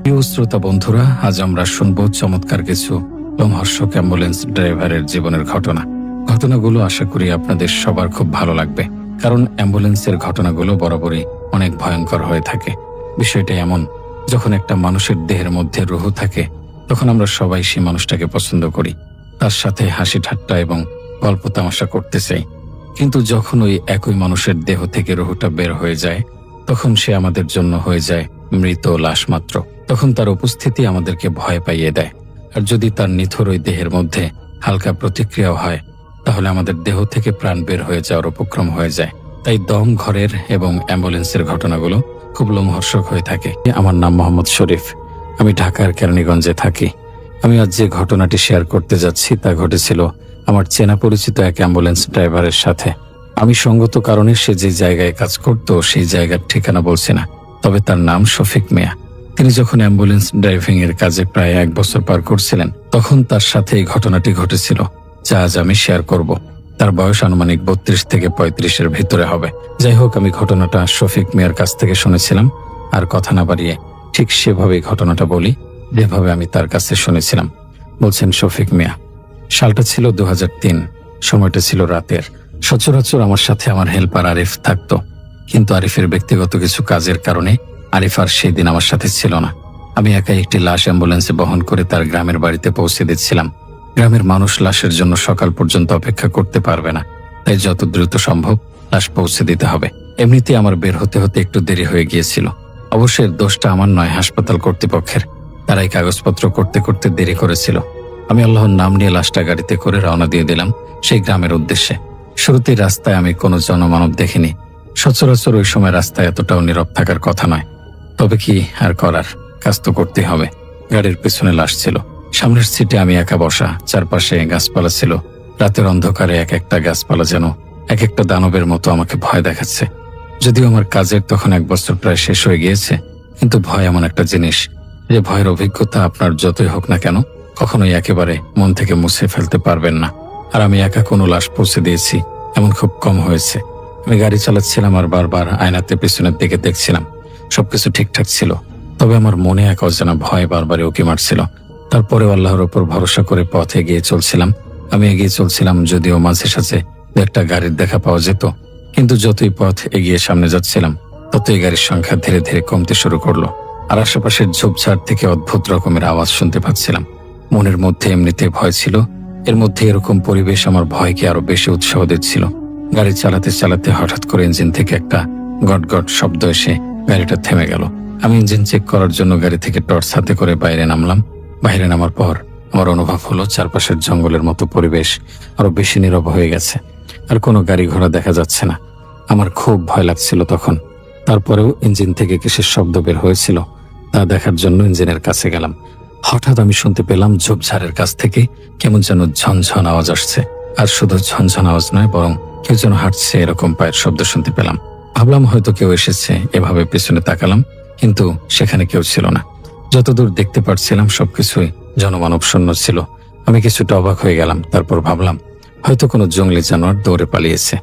প্রিয় শ্রোতা বন্ধুরা, আজ আমরা শুনব চমৎকার কিছু লোমহর্ষক অ্যাম্বুলেন্স ড্রাইভারের জীবনের ঘটনাগুলো আশা করি আপনাদের সবার খুব ভালো লাগবে। কারণ অ্যাম্বুলেন্সের ঘটনাগুলো বরাবরই অনেক ভয়ঙ্কর হয়ে থাকে। বিষয়টা এমন, যখন একটা মানুষের দেহের মধ্যে রুহ থাকে তখন আমরা সবাই সেই মানুষটাকে পছন্দ করি, তার সাথে হাসি ঠাট্টা এবং গল্প তামাশা করতে চাই। কিন্তু যখন ওই একই মানুষের দেহ থেকে রুহটা বের হয়ে যায় তখন সে আমাদের জন্য হয়ে যায় মৃত লাশ মাত্র। তখন তার উপস্থিতি আমাদেরকে ভয় পাইয়ে দেয়। আর যদি তার নিথর ওই দেহের মধ্যে হালকা প্রতিক্রিয়াও হয় তাহলে আমাদের দেহ থেকে প্রাণ বের হয়ে যাওয়ার উপক্রম হয়ে যায়। তাই দম ঘরের এবং অ্যাম্বুলেন্সের ঘটনাগুলো খুব লোমহর্ষক হয়ে থাকে। আমার নাম মোহাম্মদ শরীফ, আমি ঢাকার কেরানীগঞ্জে থাকি। আমি আজ যে ঘটনাটি শেয়ার করতে যাচ্ছি তা ঘটেছিল আমার চেনা পরিচিত এক অ্যাম্বুলেন্স ড্রাইভারের সাথে। আমি সঙ্গত কারণে সে যে জায়গায় কাজ করত সেই জায়গার ঠিকানা বলছি না, তবে তার নাম শফিক মিয়া। তিনি যখন অ্যাম্বুলেন্স ড্রাইভিং এর কাজে প্রায় 1 বছর পার করছিলেন তখন তার সাথে এই ঘটনাটি ঘটেছিল, যা আজ আমি শেয়ার করব। তার বয়স আনুমানিক 32 থেকে 35-এর ভিতরে হবে। যাই হোক, আমি ঘটনাটা শফিক মিয়ার কাছ থেকে শুনেছিলাম। আর কথা না বাড়িয়ে ঠিক সেভাবেই ঘটনাটা বলি যেভাবে আমি তার কাছে শুনেছিলাম। বলছেন শফিক মিয়া, সালটা ছিল 2003, সময়টা ছিল রাতের। সচরাচর আমার সাথে আমার হেল্পার আরিফ থাকতো, কিন্তু আরিফের ব্যক্তিগত কিছু কাজের কারণে আরিফ আর সেই দিন আমার সাথে ছিল না। আমি একাই একটি লাশ অ্যাম্বুলেন্সে বহন করে তার গ্রামের বাড়িতে পৌঁছে দিচ্ছিলাম। গ্রামের মানুষ লাশের জন্য সকাল পর্যন্ত অপেক্ষা করতে পারবে না, তাই যত দ্রুত সম্ভব লাশ পৌঁছে দিতে হবে। এমনিতে আমার বের হতে হতে একটু দেরি হয়ে গিয়েছিল। অবশ্যই দোষটা আমার নয়, হাসপাতাল কর্তৃপক্ষের। তারাই কাগজপত্র করতে করতে দেরি করেছিল। আমি আল্লাহর নাম নিয়ে লাশটা গাড়িতে করে রওনা দিয়ে দিলাম সেই গ্রামের উদ্দেশ্যে। শুরুতেই রাস্তায় আমি কোনো জনমানব দেখিনি। সচরাচর ওই সময় রাস্তায় এতটাও নীরব থাকার কথা নয়, তবে কি আর করার, কাজ তো করতেই হবে। গাড়ির পেছনে লাশ ছিল, সামনের সিটে আমি একা বসা, চারপাশে গাছপালা ছিল। রাতের অন্ধকারে এক একটা গাছপালা যেন এক একটা দানবের মতো আমাকে ভয় দেখাচ্ছে। যদিও আমার কাজের তখন 1 বছর প্রায় শেষ হয়ে গিয়েছে, কিন্তু ভয় এমন একটা জিনিস যে ভয়ের অভিজ্ঞতা আপনার যতই হোক না কেন কখনোই একেবারে মন থেকে মুছে ফেলতে পারবেন না। আর আমি একা কোনো লাশ পৌঁছে দিয়েছি এমন খুব কম হয়েছে। আমি গাড়ি চালাচ্ছিলাম আর বারবার আয়নাতে পেছনের দিকে দেখছিলাম। সবকিছু ঠিকঠাক ছিল, তবে আমার মনে এক অজানা ভয় বারবারই উকি মারছিল। তারপরেও আল্লাহর উপর ভরসা করে পথে এগিয়ে চলছিলাম। আমি এগিয়ে চলছিলাম, যদিও মাঝে সাঝে একটা গাড়ির দেখা পাওয়া যেত। কিন্তু যতই পথ এগিয়ে সামনে যাচ্ছিলাম ততই গাড়ির সংখ্যা ধীরে ধীরে কমতে শুরু করলো। আর আশেপাশের ঝোপঝাড় থেকে অদ্ভুত রকমের আওয়াজ শুনতে পাচ্ছিলাম। মনের মধ্যে এমনিতে ভয় ছিল, এর মধ্যে এরকম পরিবেশ আমার ভয়কে আরো বেশি উৎসাহ দিচ্ছিল। গাড়ি চালাতে চালাতে হঠাৎ করে ইঞ্জিন থেকে একটা গট গট শব্দ এসে গাড়িটা থেমে গেল। আমি ইঞ্জিন চেক করার জন্য গাড়ি থেকে টর্চ হাতে করে বাইরে নামলাম। বাইরে নামার পর আমার অনুভব হলো চারপাশের জঙ্গলের মতো পরিবেশ আরো বেশি নীরব হয়ে গেছে, আর কোনো গাড়ি ঘোড়া দেখা যাচ্ছে না। আমার খুব ভয় লাগছিল তখন। তারপরেও ইঞ্জিন থেকে কিসের শব্দ বের হয়েছিল তা দেখার জন্য ইঞ্জিনের কাছে গেলাম। হঠাৎ আমি শুনতে পেলাম ঝোপঝাড়ের কাছ থেকে কেমন যেন ঝনঝন আওয়াজ আসছে। আর শুধু ঝনঝন আওয়াজ নয়, বরং কেউ যেন হাঁটছে এরকম পায়ের শব্দ শুনতে পেলাম। ভাবলাম হয়তো কেউ এসেছে, এভাবে পেছনে তাকালাম, কিন্তু সেখানে কেউ ছিল না। যতদূর দেখতে পারছিলাম সবকিছুই জনমানব শূন্য ছিল। আমি কিছুটা অবাক হয়ে গেলাম। তারপর ভাবলাম হয়তো কোনো জঙ্গলি জানোয়ার দৌড়ে পালিয়েছে।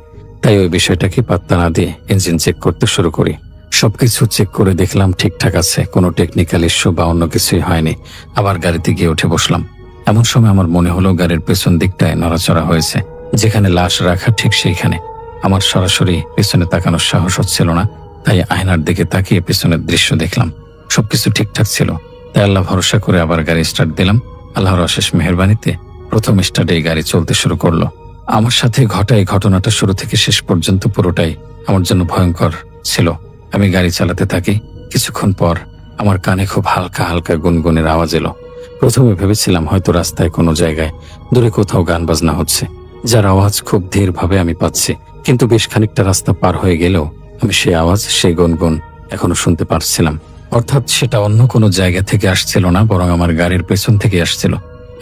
তাই ওই বিষয়টাকে পাত্তা না দিয়ে ইঞ্জিন চেক করতে শুরু করি। সবকিছু চেক করে দেখলাম ঠিকঠাক আছে, কোনো টেকনিক্যাল ইস্যু বা অন্য কিছুই হয়নি। আবার গাড়িতে গিয়ে উঠে বসলাম। এমন সময় আমার মনে হলো গাড়ির পেছন দিকটায় নড়াচড়া হয়েছে, যেখানে লাশ রাখা ঠিক সেইখানে। আমার সরাসরি পেছনে তাকানোর সাহস হচ্ছিল না, তাই আয়নার দিকে তাকিয়ে পেছনের দৃশ্য দেখলাম। সবকিছু ঠিকঠাক ছিল, তাই আল্লাহ ভরসা করে আবার গাড়ি স্টার্ট দিলাম। আল্লাহর অশেষ মেহেরবানিতে প্রথম স্টার্টেই গাড়ি চলতে শুরু করলো। আমার সাথে ঘটা এই ঘটনাটা শুরু থেকে শেষ পর্যন্ত পুরোটাই আমার জন্য ভয়ঙ্কর ছিল। আমি গাড়ি চালাতে থাকি। কিছুক্ষণ পর আমার কানে খুব হালকা হালকা গুনগুনের আওয়াজ এলো। প্রথমে ভেবেছিলাম হয়তো রাস্তায় কোনো জায়গায় দূরে কোথাও গান বাজনা হচ্ছে, যার আওয়াজ খুব ধীরভাবে আমি পাচ্ছি। কিন্তু বেশ খানিকটা রাস্তা পার হয়ে গেলেও আমি সেই আওয়াজ, সেই গুনগুন এখনো শুনতে পারছিলাম। অর্থাৎ সেটা অন্য কোনো জায়গা থেকে আসছিল না, বরং আমার গাড়ির পেছন থেকে আসছিল।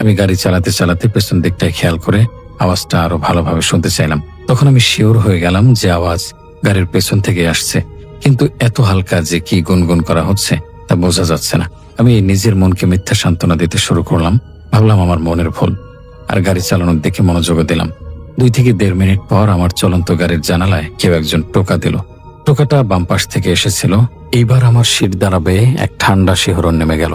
আমি গাড়ি চালাতে চালাতে পেছন দিকটায় খেয়াল করে আওয়াজটা আরো ভালোভাবে শুনতে চাইলাম। তখন আমি শিওর হয়ে গেলাম যে আওয়াজ গাড়ির পেছন থেকে আসছে, কিন্তু এত হালকা যে কি গুনগুন করা হচ্ছে তা বোঝা যাচ্ছে না। আমি নিজের মনকে মিথ্যা সান্ত্বনা দিতে শুরু করলাম। ভাবলাম আমার মনের ভুল, আর গাড়ি চালানোর দিকে মনোযোগ দিলাম। 2 থেকে 1.5 মিনিট পর আমার চলন্ত গাড়ির জানালায় কেউ একজন টোকা দিল। টোকাটা বাম পাশ থেকে এসেছিল। এইবার আমার শির দাঁড়াবে এক ঠান্ডা শিহরণ নেমে গেল।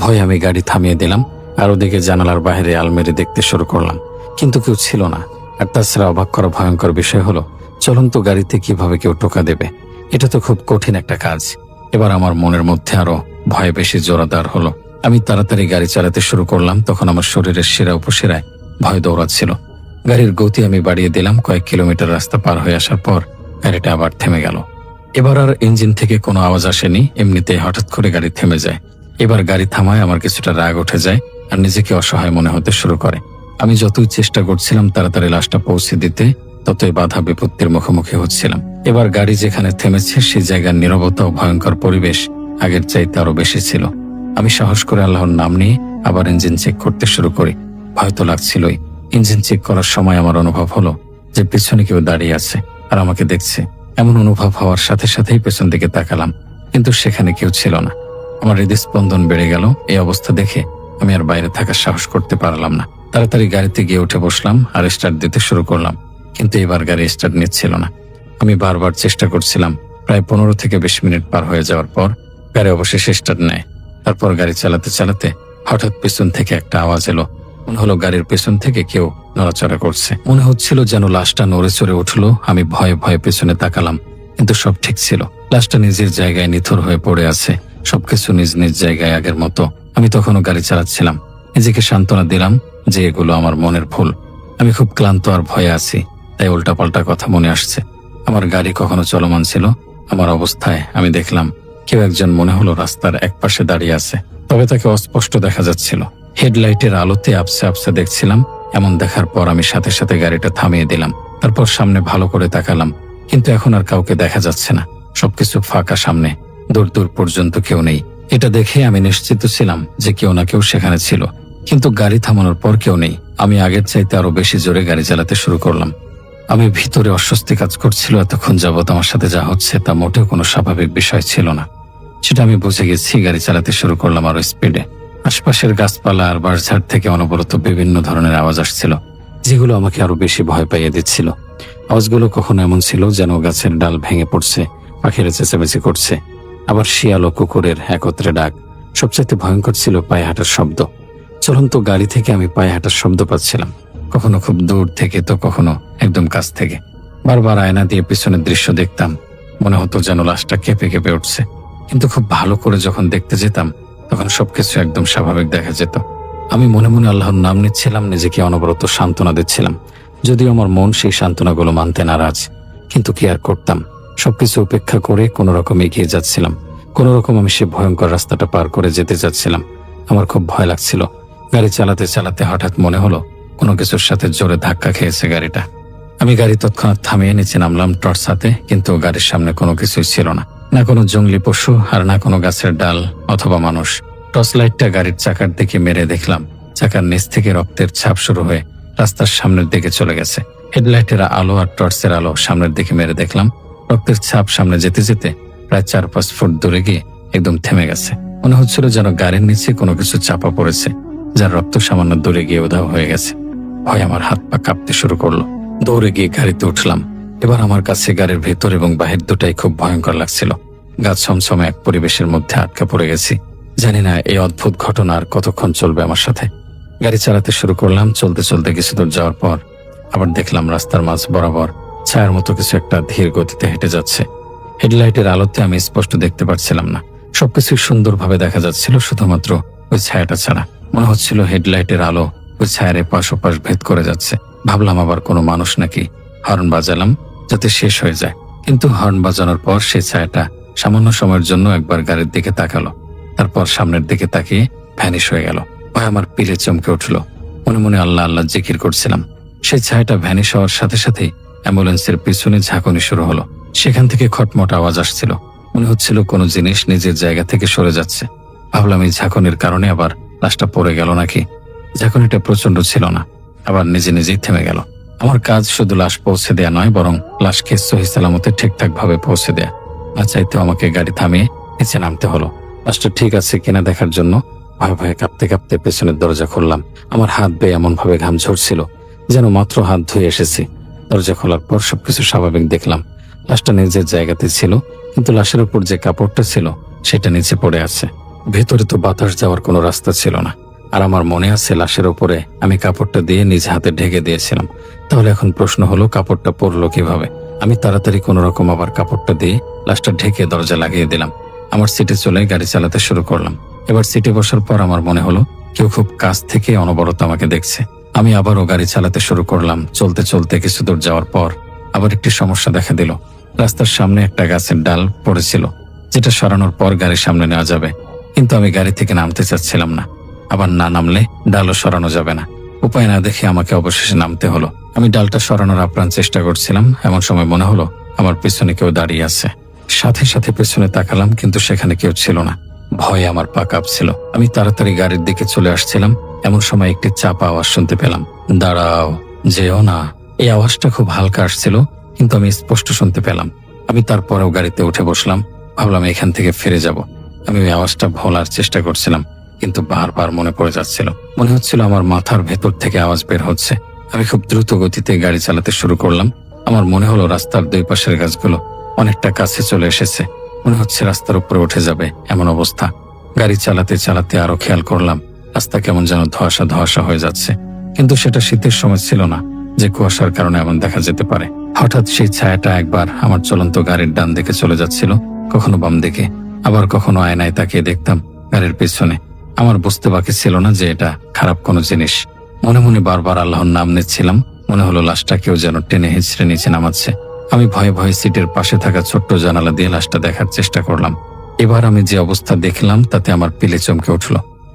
ভয়ে আমি গাড়ি থামিয়ে দিলাম আর ওদিকে জানালার বাইরে আলমারি দেখতে শুরু করলাম, কিন্তু কেউ ছিল না। আর তাছাড়া অবাক করা ভয়ঙ্কর বিষয় হলো, চলন্ত গাড়িতে কিভাবে কেউ টোকা দেবে? এটা তো খুব কঠিন একটা কাজ। এবার আমার মনের মধ্যে আরো ভয় বেশি জোরাদার হলো। আমি তাড়াতাড়ি গাড়ি চালাতে শুরু করলাম। তখন আমার শরীরের শিরা উপশিরায় ভয় দৌড়াচ্ছিল। গাড়ির গতি আমি বাড়িয়ে দিলাম। কয়েক কিলোমিটার রাস্তা পার হয়ে আসার পর গাড়িটা আবার থেমে গেল। এবার আর ইঞ্জিন থেকে কোনো আওয়াজ আসেনি, এমনিতেই হঠাৎ করে গাড়ি থেমে যায়। এবার গাড়ি থামায় আমার কিছুটা রাগ উঠে যায় আর নিজেকে অসহায় মনে হতে শুরু করে। আমি যতই চেষ্টা করছিলাম তাড়াতাড়ি লাশটা পৌঁছে দিতে, ততই বাধা বিপত্তির মুখোমুখি হচ্ছিলাম। এবার গাড়ি যেখানে থেমেছে সেই জায়গার নীরবতা ও ভয়ঙ্কর পরিবেশ আগের চাইতে আরো বেশি ছিল। আমি সাহস করে আল্লাহর নাম নিয়ে আবার ইঞ্জিন চেক করতে শুরু করি। ভয় তো লাগছিলই। ইঞ্জিন চেক করার সময় আমার অনুভব হলো যে পিছনে কেউ দাঁড়িয়ে আছে আর আমাকে দেখছে। এমন অনুভব হওয়ার সাথে সাথেই পেছন দিকে তাকালাম, কিন্তু সেখানে কেউ ছিল না। আমার হৃদস্পন্দন বেড়ে গেল। এই অবস্থা দেখে আমি আর বাইরে থাকার সাহস করতে পারলাম না। তাড়াতাড়ি গাড়িতে গিয়ে উঠে বসলাম আর স্টার্ট দিতে শুরু করলাম, কিন্তু এবার গাড়ি স্টার্ট নিচ্ছিল না। আমি বারবার চেষ্টা করছিলাম। প্রায় 15 থেকে 20 মিনিট পার হয়ে যাওয়ার পর গাড়ি অবশেষে স্টার্ট নেয়। তারপর গাড়ি চালাতে চালাতে হঠাৎ পেছন থেকে একটা আওয়াজ এলো। মনে হলো গাড়ির পেছন থেকে কেউ নড়াচড়া করছে। মনে হচ্ছিল যেন লাশটা নড়ে চড়ে উঠলো। আমি ভয়ে ভয়ে পেছনে তাকালাম, কিন্তু সব ঠিক ছিল। লাশটা নিজের জায়গায় নিথর হয়ে পড়ে আছে, সবকিছু নিজ নিজ জায়গায় আগের মতো। আমি তখনও গাড়ি চালাচ্ছিলাম। নিজেকে সান্ত্বনা দিলাম যে এগুলো আমার মনের ভুল। আমি খুব ক্লান্ত আর ভয়ে আছি, তাই উল্টাপাল্টা কথা মনে আসছে। আমার গাড়ি কখনো চলমান ছিল। আমার অবস্থায় আমি দেখলাম কেউ একজন মনে হলো রাস্তার একপাশে দাঁড়িয়ে আছে, তবে তাকে অস্পষ্ট দেখা যাচ্ছিল। হেডলাইটের আলোতে আপসে আপসে দেখছিলাম। এমন দেখার পর আমি সাথে সাথে গাড়িটা থামিয়ে দিলাম। তারপর সামনে ভালো করে তাকালাম, কিন্তু এখন আর কাউকে দেখা যাচ্ছে না। সবকিছু ফাঁকা, সামনে দূর দূর পর্যন্ত কেউ নেই। এটা দেখে আমি নিশ্চিত ছিলাম যে কেউ না কেউ সেখানে ছিল, কিন্তু গাড়ি থামানোর পর কেউ নেই। আমি আগের চাইতে আরো বেশি জোরে গাড়ি চালাতে শুরু করলাম। আমি ভিতরে অস্বস্তি কাজ করছিল। এতক্ষণ যাবৎ আমার সাথে যা হচ্ছে তা মোটেও কোনো স্বাভাবিক বিষয় ছিল না, সেটা আমি বুঝে গেছি। গাড়ি চালাতে শুরু করলাম আরো স্পিডে। আশপাশের গাছপালা আর বাঁশঝাড় থেকে অনবরত বিভিন্ন ধরনের আওয়াজ আসছিল, যেগুলো আমাকে আরো বেশি ভয় পাইয়ে দিচ্ছিল। আওয়াজগুলো কখনো এমন ছিল যেন গাছের ডাল ভেঙে পড়ছে, পাখিরা চেঁচামেচি করছে, আবার শিয়াল ও কুকুরের একত্রে ডাক। সবচাইতে ভয়ঙ্কর ছিল পায়ে হাঁটার শব্দ। চলন্ত গাড়ি থেকে আমি পায়ে হাঁটার শব্দ পাচ্ছিলাম, কখনো খুব দূর থেকে তো কখনো একদম কাছ থেকে। বারবার আয়না দিয়ে পিছনের দৃশ্য দেখতাম, মনে হতো যেন লাশটা কেঁপে কেঁপে উঠছে। কিন্তু খুব ভালো করে যখন দেখতে যেতাম তখন সবকিছু একদম স্বাভাবিক দেখা যেত। আমি মনে মনে আল্লাহর নাম নিচ্ছিলাম, নিজেকে অনবরত সান্ত্বনা দিচ্ছিলাম, যদিও আমার মন সেই সান্ত্বনাগুলো মানতে নারাজ। কিন্তু কি আর করতাম, সবকিছু উপেক্ষা করে কোনো রকম এগিয়ে যাচ্ছিলাম। কোনো রকম আমি সে ভয়ঙ্কর রাস্তাটা পার করে যেতে চাচ্ছিলাম। আমার খুব ভয় লাগছিল। গাড়ি চালাতে চালাতে হঠাৎ মনে হলো কোনো কিছুর সাথে জোরে ধাক্কা খেয়েছে গাড়িটা। আমি গাড়ি তৎক্ষণাৎ থামিয়ে নিচে নামলাম টর্চ হাতে, কিন্তু গাড়ির সামনে কোনো কিছুই ছিল না, না কোনো জঙ্গলি পশু আর না কোনো গাছের ডাল অথবা মানুষ। টর্চ লাইটটা গাড়ির চাকার দিকে মেরে দেখলাম চাকার নিচ থেকে রক্তের ছাপ শুরু হয়ে রাস্তার সামনের দিকে চলে গেছে। হেডলাইটের আলো আর টর্চের আলো সামনের দিকে মেরে দেখলাম রক্তের ছাপ সামনে যেতে যেতে প্রায় 4-5 ফুট দূরে গিয়ে একদম থেমে গেছে। মনে হচ্ছিল যেন গাড়ির নিচে কোনো কিছু চাপা পড়েছে, যার রক্ত সামান্য দূরে গিয়ে উধাও হয়ে গেছে। ভয় আমার হাত পা কাঁপতে শুরু করলো। দৌড়ে গিয়ে গাড়িতে উঠলাম। এবার আমার কাছে গাড়ির ভেতর এবং বাহির দুটাই খুব ভয়ঙ্কর লাগছিল। গাছ ছমছমে এক পরিবেশের মধ্যে আটকা পড়ে গেছি। জানি না এই অদ্ভুত ঘটনা আর কতক্ষণ চলবে আমার সাথে। গাড়ি চালাতে শুরু করলাম। চলতে চলতে কিছু দূর যাওয়ার পর আবার দেখলাম রাস্তার মাঝ বরাবর ছায়ার মতো কিছু একটা ধীর গতিতে হেঁটে যাচ্ছে। হেডলাইটের আলোতে আমি স্পষ্ট দেখতে পাচ্ছিলাম না, সবকিছু সুন্দরভাবে দেখা যাচ্ছিল, শুধুমাত্র ওই ছায়াটা ছাড়া। মনে হচ্ছিল হেডলাইটের আলো ওই ছায়ার এপাশ ওপাশ ভেদ করে যাচ্ছে। ভাবলাম আবার কোনো মানুষ নাকি। হর্ন বাজালাম যাতে শেষ হয়ে যায়, কিন্তু হর্ন বাজানোর পর সেই ছায়াটা সামান্য সময়ের জন্য একবার গাড়ির দিকে তাকালো, তারপর সামনের দিকে তাকিয়ে ভ্যানিশ হয়ে গেল। ভয় আমার পিলে চমকে উঠল। মনে মনে আল্লাহ আল্লাহ জিকির করছিলাম। সেই ছায়াটা ভ্যানিশ হওয়ার সাথে সাথেই অ্যাম্বুলেন্সের পিছনে ঝাঁকুনি শুরু হলো। সেখান থেকে খটমট আওয়াজ আসছিল, মনে হচ্ছিল কোনো জিনিস নিজের জায়গা থেকে সরে যাচ্ছে। ভাবলাম এই ঝাঁকুনির কারণে আবার লাশটা পড়ে গেল নাকি। ঝাঁকুনিটা প্রচন্ড ছিল না, আবার নিজে নিজেই থেমে গেল। আমার কাজ শুধু লাশ পৌঁছে দেয়া নয়, বরং লাশকে সহি সালামতে ঠিকঠাক ভাবে পৌঁছে দেয়া। না চাইতেও আমাকে গাড়ি থামিয়ে নিচে নামতে হলো লাশটা ঠিক আছে কিনা দেখার জন্য। ভয়ে ভয়ে কাঁপতে কাঁপতে পেছনের দরজা খুললাম। আমার হাত বেয়ে এমন ভাবে ঘাম ঝরছিল যেন মাত্র হাত ধুয়ে এসেছি। দরজা খোলার পর সবকিছু স্বাভাবিক দেখলাম। লাশটা নিজের জায়গাতে ছিল, কিন্তু লাশের উপর যে কাপড়টা ছিল সেটা নিচে পড়ে আছে। ভেতরে তো বাতাস যাওয়ার কোনো রাস্তা ছিল না। আর আমার মনে আছে লাশের উপরে আমি কাপড়টা দিয়ে নিজ হাতে ঢেকে দিয়েছিলাম। তাহলে এখন প্রশ্ন হলো, কাপড়টা পরলো কিভাবে? আমি তাড়াতাড়ি কোনো রকম আবার কাপড়টা দিয়ে লাশটা ঢেকে দরজা লাগিয়ে দিলাম। আমার সিটে চলে গাড়ি চালাতে শুরু করলাম। এবার সিটে বসার পর আমার মনে হলো কেউ খুব কাছ থেকে অনবরত আমাকে দেখছে। আমি আবারও গাড়ি চালাতে শুরু করলাম। চলতে চলতে কিছু দূর যাওয়ার পর আবার একটি সমস্যা দেখা দিল। রাস্তার সামনে একটা গাছের ডাল পড়েছিল, যেটা সরানোর পর গাড়ির সামনে নেওয়া যাবে, কিন্তু আমি গাড়ি থেকে নামতে চাচ্ছিলাম না। আবার না নামলে ডালও সরানো যাবে না। উপায় না দেখে আমাকে অবশেষে নামতে হলো। আমি ডালটা সরানোর আপ্রাণ চেষ্টা করছিলাম। এমন সময় মনে হলো আমার পেছনে কেউ দাঁড়িয়ে আছে। সাথে সাথে পেছনে তাকালাম, কিন্তু সেখানে কেউ ছিল না। ভয়ে আমার পা কাঁপছিল। আমি তাড়াতাড়ি গাড়ির দিকে চলে আসছিলাম। এমন সময় একটি চাপা আওয়াজ শুনতে পেলাম, দাঁড়াও, যেও না। এই আওয়াজটা খুব হালকা আসছিল, কিন্তু আমি স্পষ্ট শুনতে পেলাম। আমি তারপরেও গাড়িতে উঠে বসলাম। ভাবলাম এখান থেকে ফিরে যাব। আমি ওই আওয়াজটা ভোলার চেষ্টা করছিলাম, কিন্তু বারবার মনে পড়ে যাচ্ছিল। মনে হচ্ছিল আমার মাথার ভেতর থেকে আওয়াজ বের হচ্ছে। আমি খুব দ্রুত গতিতে গাড়ি চালাতে শুরু করলাম। আমার মনে হলো রাস্তার দুই পাশের গাছগুলো অনেকটা কাছে চলে এসেছে। মনে হচ্ছে রাস্তার উপরে উঠে যাবে এমন অবস্থা। গাড়ি চালাতে চালাতে আরো খেয়াল করলাম রাস্তা কেমন যেন ধোঁয়াশা ধোঁয়াশা হয়ে যাচ্ছে, কিন্তু সেটা শীতের সময় ছিল না যে কুয়াশার কারণে এমন দেখা যেতে পারে। হঠাৎ সেই ছায়াটা একবার আমার চলন্ত গাড়ির ডান দিকে চলে যাচ্ছিল, কখনো বাম দিকে, আবার কখনো আয়নায় তাকিয়ে দেখতাম গাড়ির পিছনে। আমার বুঝতে বাকি ছিল না যে এটা খারাপ কোনো জিনিস। মনে মনে বারবার আল্লাহর নাম নিচ্ছিলাম। মনে হলো লাশটা কেউ যেন টেনে হিঁচড়ে নিচে নামাচ্ছে। আমি ভয়ে ভয়ে সিটের পাশে থাকা ছোট্ট জানালা দিয়ে লাশটা দেখার চেষ্টা করলাম। এবার আমি যে অবস্থা দেখলাম তাতে আমার পিলে চমকে উঠল।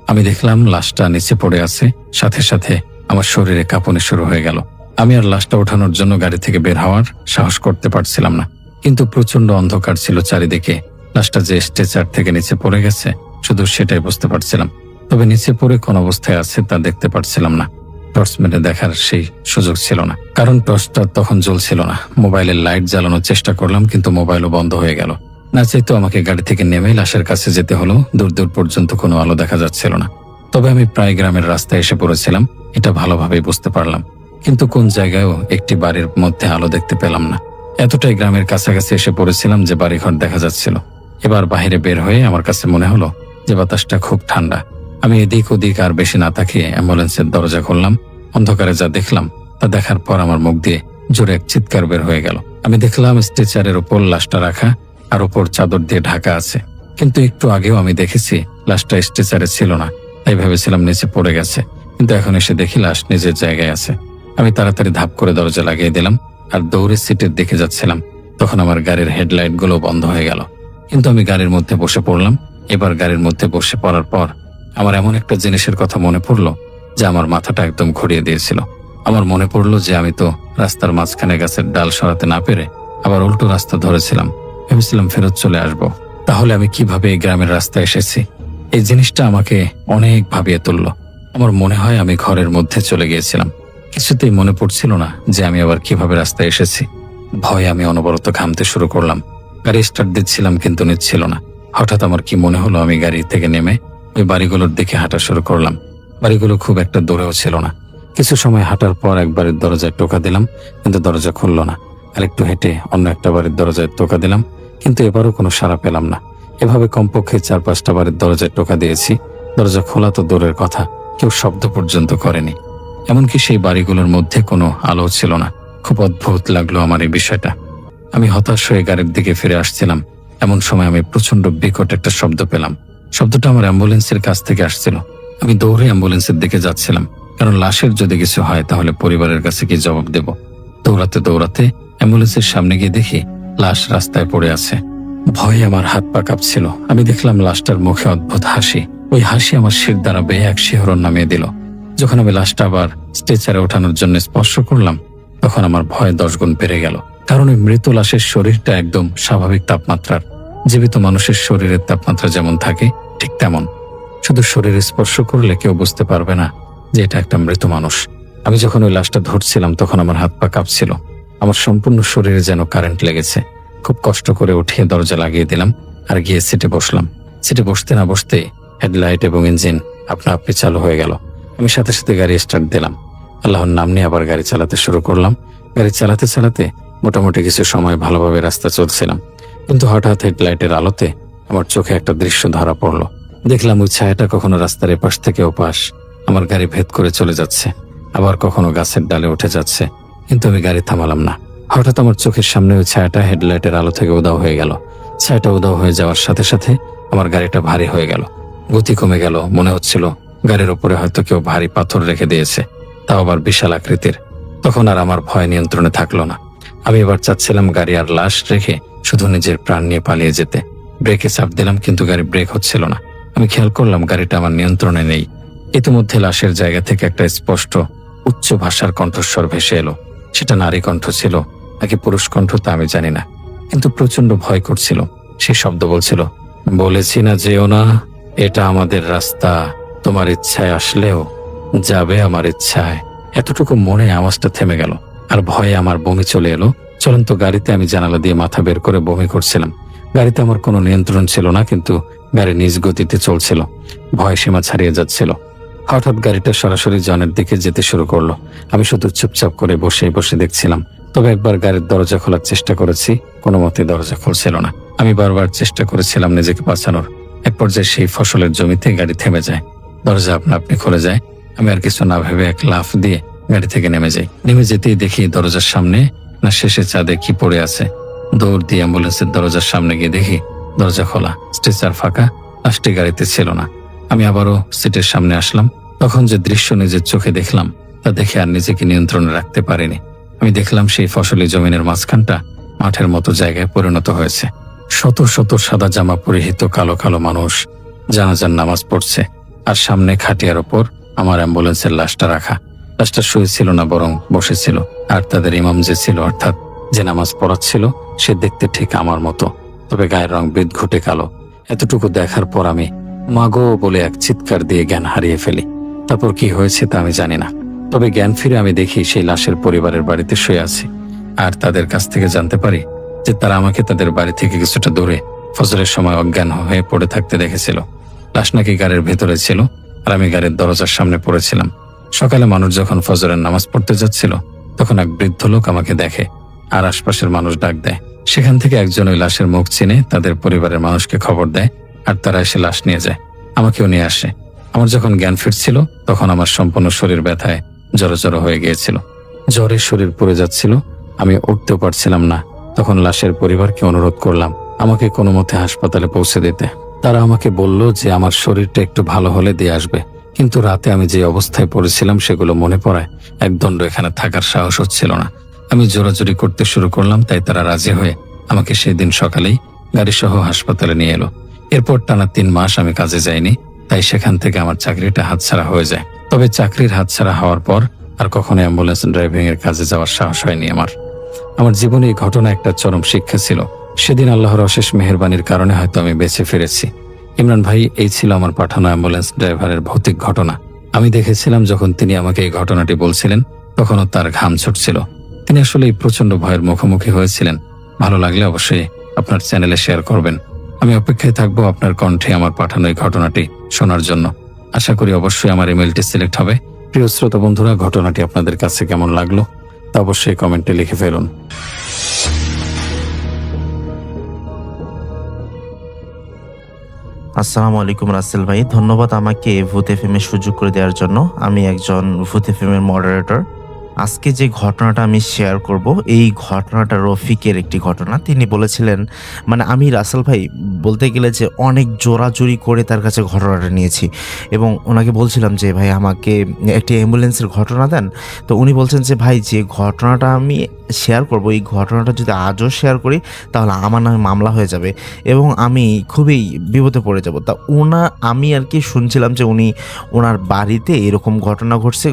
আমি দেখলাম লাশটা নিচে পড়ে আছে। সাথে সাথে আমার শরীরে কাঁপুনি শুরু হয়ে গেল। আমি আর লাশটা ওঠানোর জন্য গাড়ি থেকে বের হওয়ার সাহস করতে পারছিলাম না, কিন্তু প্রচন্ড অন্ধকার ছিল চারিদিকে। লাশটা যে স্ট্রেচার থেকে নিচে পড়ে গেছে শুধু সেটাই বুঝতে পারছিলাম, তবে নিচে পড়ে কোন অবস্থায় আছে তা দেখতে পারছিলাম না। টর্চ মেরে দেখার সেই সুযোগ ছিল না, কারণ টর্চটা তখন জ্বলছিল না। মোবাইলের লাইট জ্বালানোর চেষ্টা করলাম, কিন্তু মোবাইলও বন্ধ হয়ে গেল। না চাইতেও আমাকে গাড়ি থেকে নেমে লাশের কাছে যেতে হলো। দূর দূর পর্যন্ত কোনো আলো দেখা যাচ্ছিল না। তবে আমি প্রায় গ্রামের রাস্তায় এসে পড়েছিলাম, এটা ভালোভাবেই বুঝতে পারলাম। কিন্তু কোন জায়গায়ও একটি বাড়ির মধ্যে আলো দেখতে পেলাম না। এতটাই গ্রামের কাছাকাছি এসে পড়েছিলাম যে বাড়িঘর দেখা যাচ্ছিল। এবার বাইরে বের হয়ে আমার কাছে মনে হলো যে বাতাসটা খুব ঠান্ডা। আমি এদিক ওদিক আর বেশি না তাকিয়ে অ্যাম্বুলেন্সের দরজা খুললাম। অন্ধকারে যা দেখলাম তা দেখার পর আমার মুখ দিয়ে জোরে এক চিৎকার বের হয়ে গেল। আমি দেখলাম স্ট্রেচারের ওপর লাশটা রাখা, আর ওপর চাদর দিয়ে ঢাকা আছে। কিন্তু একটু আগেও আমি দেখেছি লাশটা স্ট্রেচারে ছিল না, তাই ভেবেছিলাম নিচে পড়ে গেছে। কিন্তু এখন এসে দেখি লাশ নিজের জায়গায় আছে। আমি তাড়াতাড়ি ধাপ করে দরজা লাগিয়ে দিলাম আর দৌড়ে সিটের দিকে যাচ্ছিলাম। তখন আমার গাড়ির হেডলাইট গুলো বন্ধ হয়ে গেল, কিন্তু আমি গাড়ির মধ্যে বসে পড়লাম। এবার গাড়ির মধ্যে বসে পড়ার পর আমার এমন একটা জিনিসের কথা মনে পড়লো যে আমার মাথাটা একদম ঘুরিয়ে দিয়েছিল। আমার মনে পড়লো যে আমি তো রাস্তার মাঝখানে গাছের ডাল সরাতে না পেরে আবার উল্টো রাস্তা ধরেছিলাম। ভেবেছিলাম ফেরত চলে আসব। তাহলে আমি কিভাবে এই গ্রামের রাস্তায় এসেছি? এই জিনিসটা আমাকে অনেক ভাবিয়ে তুলল। আমার মনে হয় আমি ঘরের মধ্যে চলে গিয়েছিলাম। কিছুতেই মনে পড়ছিল না যে আমি আবার কিভাবে রাস্তায় এসেছি। ভয়ে আমি অনবরত ঘামতে শুরু করলাম। গাড়ি স্টার্ট দিচ্ছিলাম, কিন্তু নিচ্ছিল না। হঠাৎ আমার কি মনে হলো আমি গাড়ি থেকে নেমে ওই বাড়িগুলোর দিকে হাঁটা শুরু করলাম। বাড়িগুলো খুব একটা দূরেও ছিল না। কিছু সময় হাঁটার পর এক বাড়ির দরজায় টোকা দিলাম, কিন্তু দরজা খুলল না। আরেকটু হেঁটে অন্য একটা বাড়ির দরজায় টোকা দিলাম, কিন্তু এবারও কোনো সাড়া পেলাম না। এভাবে কমপক্ষে 4-5টা বাড়ির দরজায় টোকা দিয়েছি। দরজা খোলা তো দূরের কথা, কেউ শব্দ পর্যন্ত করেনি। এমনকি সেই বাড়িগুলোর মধ্যে কোনো আলো ছিল না। খুব অদ্ভুত লাগলো আমার এই বিষয়টা। আমি হতাশ হয়ে গাড়ির দিকে ফিরে আসছিলাম। এমন সময় আমি প্রচন্ড বিকট একটা শব্দ পেলাম। শব্দটা আমার অ্যাম্বুলেন্সের কাছ থেকে আসছিল। আমি দৌড়ে অ্যাম্বুলেন্সের দিকে যাচ্ছিলাম, কারণ লাশের যদি কিছু হয় তাহলে পরিবারের কাছে কি জবাব দেব। দৌড়াতে দৌড়াতে অ্যাম্বুলেন্সের সামনে গিয়ে দেখি লাশ রাস্তায় পড়ে আছে। ভয়ে আমার হাত পা কাঁপছিল। আমি দেখলাম লাশটার মুখে অদ্ভুত হাসি। ওই হাসি আমার শির দ্বারা বেয়ে এক শিহরণ নামিয়ে দিল। যখন আমি লাশটা আবার স্ট্রেচারে ওঠানোর জন্য স্পর্শ করলাম, তখন আমার ভয় 10 গুণ বেড়ে গেল। কারণ ওই মৃত লাশের শরীরটা একদম স্বাভাবিক তাপমাত্রার। জীবিত মানুষের শরীরের তাপমাত্রা যেমন থাকে ঠিক তেমন। শুধু শরীর স্পর্শ করলে কেউ বুঝতে পারবে না যে এটা একটা মৃত মানুষ। আমি যখন ওই লাশটা ধরছিলাম তখন আমার হাত পা কাঁপছিল। আমার সম্পূর্ণ শরীরে যেন কারেন্ট লেগেছে। খুব কষ্ট করে উঠিয়ে দরজা লাগিয়ে দিলাম আর গিয়ে সিটে বসলাম। সিটে বসতে না বসতে হেডলাইট এবং ইঞ্জিন আপনা আপনি চালু হয়ে গেল। আমি সাথে সাথে গাড়ি স্টার্ট দিলাম। আল্লাহর নাম নিয়ে আবার গাড়ি চালাতে শুরু করলাম। গাড়ি চালাতে চালাতে মোটামুটি কিছু সময় ভালোভাবে রাস্তা চলছিলাম, কিন্তু হঠাৎ হেডলাইটের আলোতে আমার চোখে একটা দৃশ্য ধরা পড়লো। দেখলাম ওই ছায়াটা কখনো রাস্তার এপাশ থেকে ওপাশ আমার গাড়ি ভেদ করে চলে যাচ্ছে, আবার কখনো গাছের ডালে উঠে যাচ্ছে, কিন্তু আমি গাড়ি থামালাম না। হঠাৎ আমার চোখের সামনে ওই ছায়াটা হেডলাইটের আলো থেকে উধাও হয়ে গেল। ছায়াটা উধাও হয়ে যাওয়ার সাথে সাথে আমার গাড়িটা ভারী হয়ে গেল, গতি কমে গেল। মনে হচ্ছিল গাড়ির উপরে হয়তো কেউ ভারী পাথর রেখে দিয়েছে, তাও আবার বিশাল আকৃতির। তখন আর আমার ভয় নিয়ন্ত্রণে থাকলো না। আমি এবার চাচ্ছিলাম গাড়ি আর লাশ রেখে শুধু নিজের প্রাণ নিয়ে পালিয়ে যেতে। ব্রেকে চাপ দিলাম, কিন্তু গাড়ি ব্রেক হচ্ছিল না। আমি খেয়াল করলাম গাড়িটা আমার নিয়ন্ত্রণে নেই। ইতিমধ্যে লাশের জায়গা থেকে একটা স্পষ্ট উচ্চ ভাষার কণ্ঠস্বর ভেসে এলো। সেটা নারী কণ্ঠ ছিল নাকি পুরুষ কণ্ঠ তা আমি জানি না, কিন্তু প্রচন্ড ভয় করছিল। সেই শব্দ বলছিল, বলেছি না যেও না, এটা আমাদের রাস্তা, তোমার ইচ্ছায় আসলেও যাবে আমার ইচ্ছায়। এতটুকু মনে আওয়াজটা থেমে গেল, আর ভয়ে আমার বমি চলে এলো। চলন্ত গাড়িতে আমি জানালা দিয়ে মাথা বের করে বমি করছিলাম। গাড়িতে আমার কোনো নিয়ন্ত্রণ ছিল না, কিন্তু গাড়ি নিজ গতিতে চলছিল। ভয় সীমা ছাড়িয়ে যাচ্ছিল। হঠাৎ গাড়িটা সরাসরি জনের দিকে যেতে শুরু করলো। আমি শুধু চুপচাপ করে বসে বসে দেখছিলাম। তবে একবার গাড়ির দরজা খোলার চেষ্টা করেছি, কোনো মতে দরজা খুলছিল না। আমি বারবার চেষ্টা করেছিলাম নিজেকে বাঁচানোর। এক পর্যায়ে সেই ফসলের জমিতে গাড়ি থেমে যায়, দরজা আপনা আপনি খুলে যায়। আমি আর কিছু না ভেবে এক লাফ দিয়ে গাড়ি থেকে নেমে যাই। নেমে যেতেই দেখি দরজার সামনে না শেষে চাঁদে কি পড়ে আছে। দৌড় দিয়ে অ্যাম্বুলেন্সের দরজার সামনে গিয়ে দেখি দরজা খোলা, স্ট্রেচার ফাঁকা, লাশটি গাড়িতে ছিল না। আমি আবারও সিটের সামনে আসলাম। তখন যে দৃশ্য নিজের চোখে দেখলাম তা দেখে আর নিজেকে নিয়ন্ত্রণে রাখতে পারিনি। আমি দেখলাম সেই ফসলি জমিনের মাঝখানটা মাঠের মতো জায়গায় পরিণত হয়েছে। শত শত সাদা জামা পরিহিত কালো কালো মানুষ জানাজার নামাজ পড়ছে, আর সামনে খাটিয়ার ওপর আমার অ্যাম্বুলেন্সের লাশটা রাখা। লাশটা শুয়েছিল না, বরং বসেছিল। আর তাদের ইমাম যে ছিল, অর্থাৎ যে নামাজ পড়াচ্ছিল, সে দেখতে ঠিক আমার মতো, তবে গায়ের রং বিদঘুটে কালো। এতটুকু দেখার পর আমি মাগো বলে এক চিৎকার দিয়ে জ্ঞান হারিয়ে ফেলি। তারপর কি হয়েছে তা আমি জানি না, তবে জ্ঞান ফিরে আমি দেখি সেই লাশের পরিবারের বাড়িতে শুয়ে আছি। আর তাদের কাছ থেকে জানতে পারি যে তারা আমাকে তাদের বাড়ি থেকে কিছুটা দূরে ফজরের সময় অজ্ঞান হয়ে পড়ে থাকতে দেখেছিল। লাশ নাকি গাড়ির ভেতরে ছিল, আর আমি গাড়ির দরজার সামনে পড়েছিলাম। সকালে মানুষ যখন ফজরের নামাজ পড়তে যাচ্ছিল, তখন এক বৃদ্ধ লোক আমাকে দেখে আর আশপাশের মানুষ ডাক দেয়। সেখান থেকে একজন ওই লাশের মুখ চিনে তাদের পরিবারের মানুষকে খবর দেয়, আর তারা এসে লাশ নিয়ে যায়। আমাকেও নিয়ে আসে। আমার যখন জ্ঞান ফিরছিল, তখন আমার সম্পূর্ণ শরীর ব্যথায় জড়ো হয়ে গিয়েছিল। জ্বরে শরীর পড়ে যাচ্ছিল, আমি উঠতেও পারছিলাম না। তখন লাশের পরিবারকে অনুরোধ করলাম আমাকে কোনো মতে হাসপাতালে পৌঁছে দিতে। তারা আমাকে বলল যে আমার শরীরটা একটু ভালো হলে দিয়ে আসবে, কিন্তু রাতে আমি যে অবস্থায় পড়েছিলাম সেগুলো মনে পড়ায় একদণ্ড এখানে থাকার সাহস হচ্ছিল না। আমি জোরাজুরি করতে শুরু করলাম, তাই তারা রাজি হয়ে আমাকে সেই দিন সকালেই গাড়িসহ হাসপাতালে নিয়ে এলো। এরপর টানা 3 মাস আমি কাজে যাইনি, তাই সেখান থেকে আমার চাকরিটা হাতছাড়া হয়ে যায়। তবে চাকরির হাতছাড়া হওয়ার পর আর কখনো অ্যাম্বুলেন্স ড্রাইভিং এর কাজে যাওয়ার সাহস হয়নি আমার জীবনে এই ঘটনা একটা চরম শিক্ষা ছিল। সেদিন আল্লাহর অশেষ মেহেরবানির কারণে হয়তো আমি বেঁচে ফিরেছি। ইমরান ভাই, এই ছিল আমার পাঠানো অ্যাম্বুলেন্স ড্রাইভারের ভৌতিক ঘটনা। আমি দেখেছিলাম যখন তিনি আমাকে এই ঘটনাটি বলছিলেন, তখনও তার ঘাম ছুটছিল। তিনি আসলে এই প্রচন্ড ভয়ের মুখোমুখি হয়েছিলেন। ভালো লাগলে অবশ্যই আপনার চ্যানেলে শেয়ার করবেন। আমি অপেক্ষায় থাকবো আপনার কণ্ঠে আমার পাঠানো এই ঘটনাটি শোনার জন্য। আশা করি অবশ্যই আমার ইমেলটি সিলেক্ট হবে। প্রিয় শ্রোতা বন্ধুরা, ঘটনাটি আপনাদের কাছে কেমন লাগলো তা অবশ্যই কমেন্টে লিখে ফেলুন। আসসালামু আলাইকুম রাসেল ভাই, ধন্যবাদ আমাকে ভূত এফএম এর সুযোগ করে দেওয়ার জন্য। আমি একজন ভূত এফএম এর মডারেটর। আজকে যে ঘটনাটা আমি শেয়ার করব, এই ঘটনাটা রফিকের একটি ঘটনা। তিনি বলেছিলেন, মানে আমি রাসেল ভাই বলতে গেলে যে অনেক জোরাজুরি করে তার কাছে ঘটনাটা নিয়েছি, এবং ওনাকে বলছিলাম যে ভাই আমাকে একটি অ্যাম্বুলেন্সের ঘটনা দেন। তো উনি বলছেন যে ভাই, যে ঘটনাটা আমি শেয়ার করব, এই ঘটনাটা যদি আজও শেয়ার করি তাহলে আমার নামে মামলা হয়ে যাবে এবং আমি খুবই বিপদে পড়ে যাব। তা আমি আর কি শুনছিলাম যে ওনার বাড়িতে এরকম ঘটনা ঘটছে,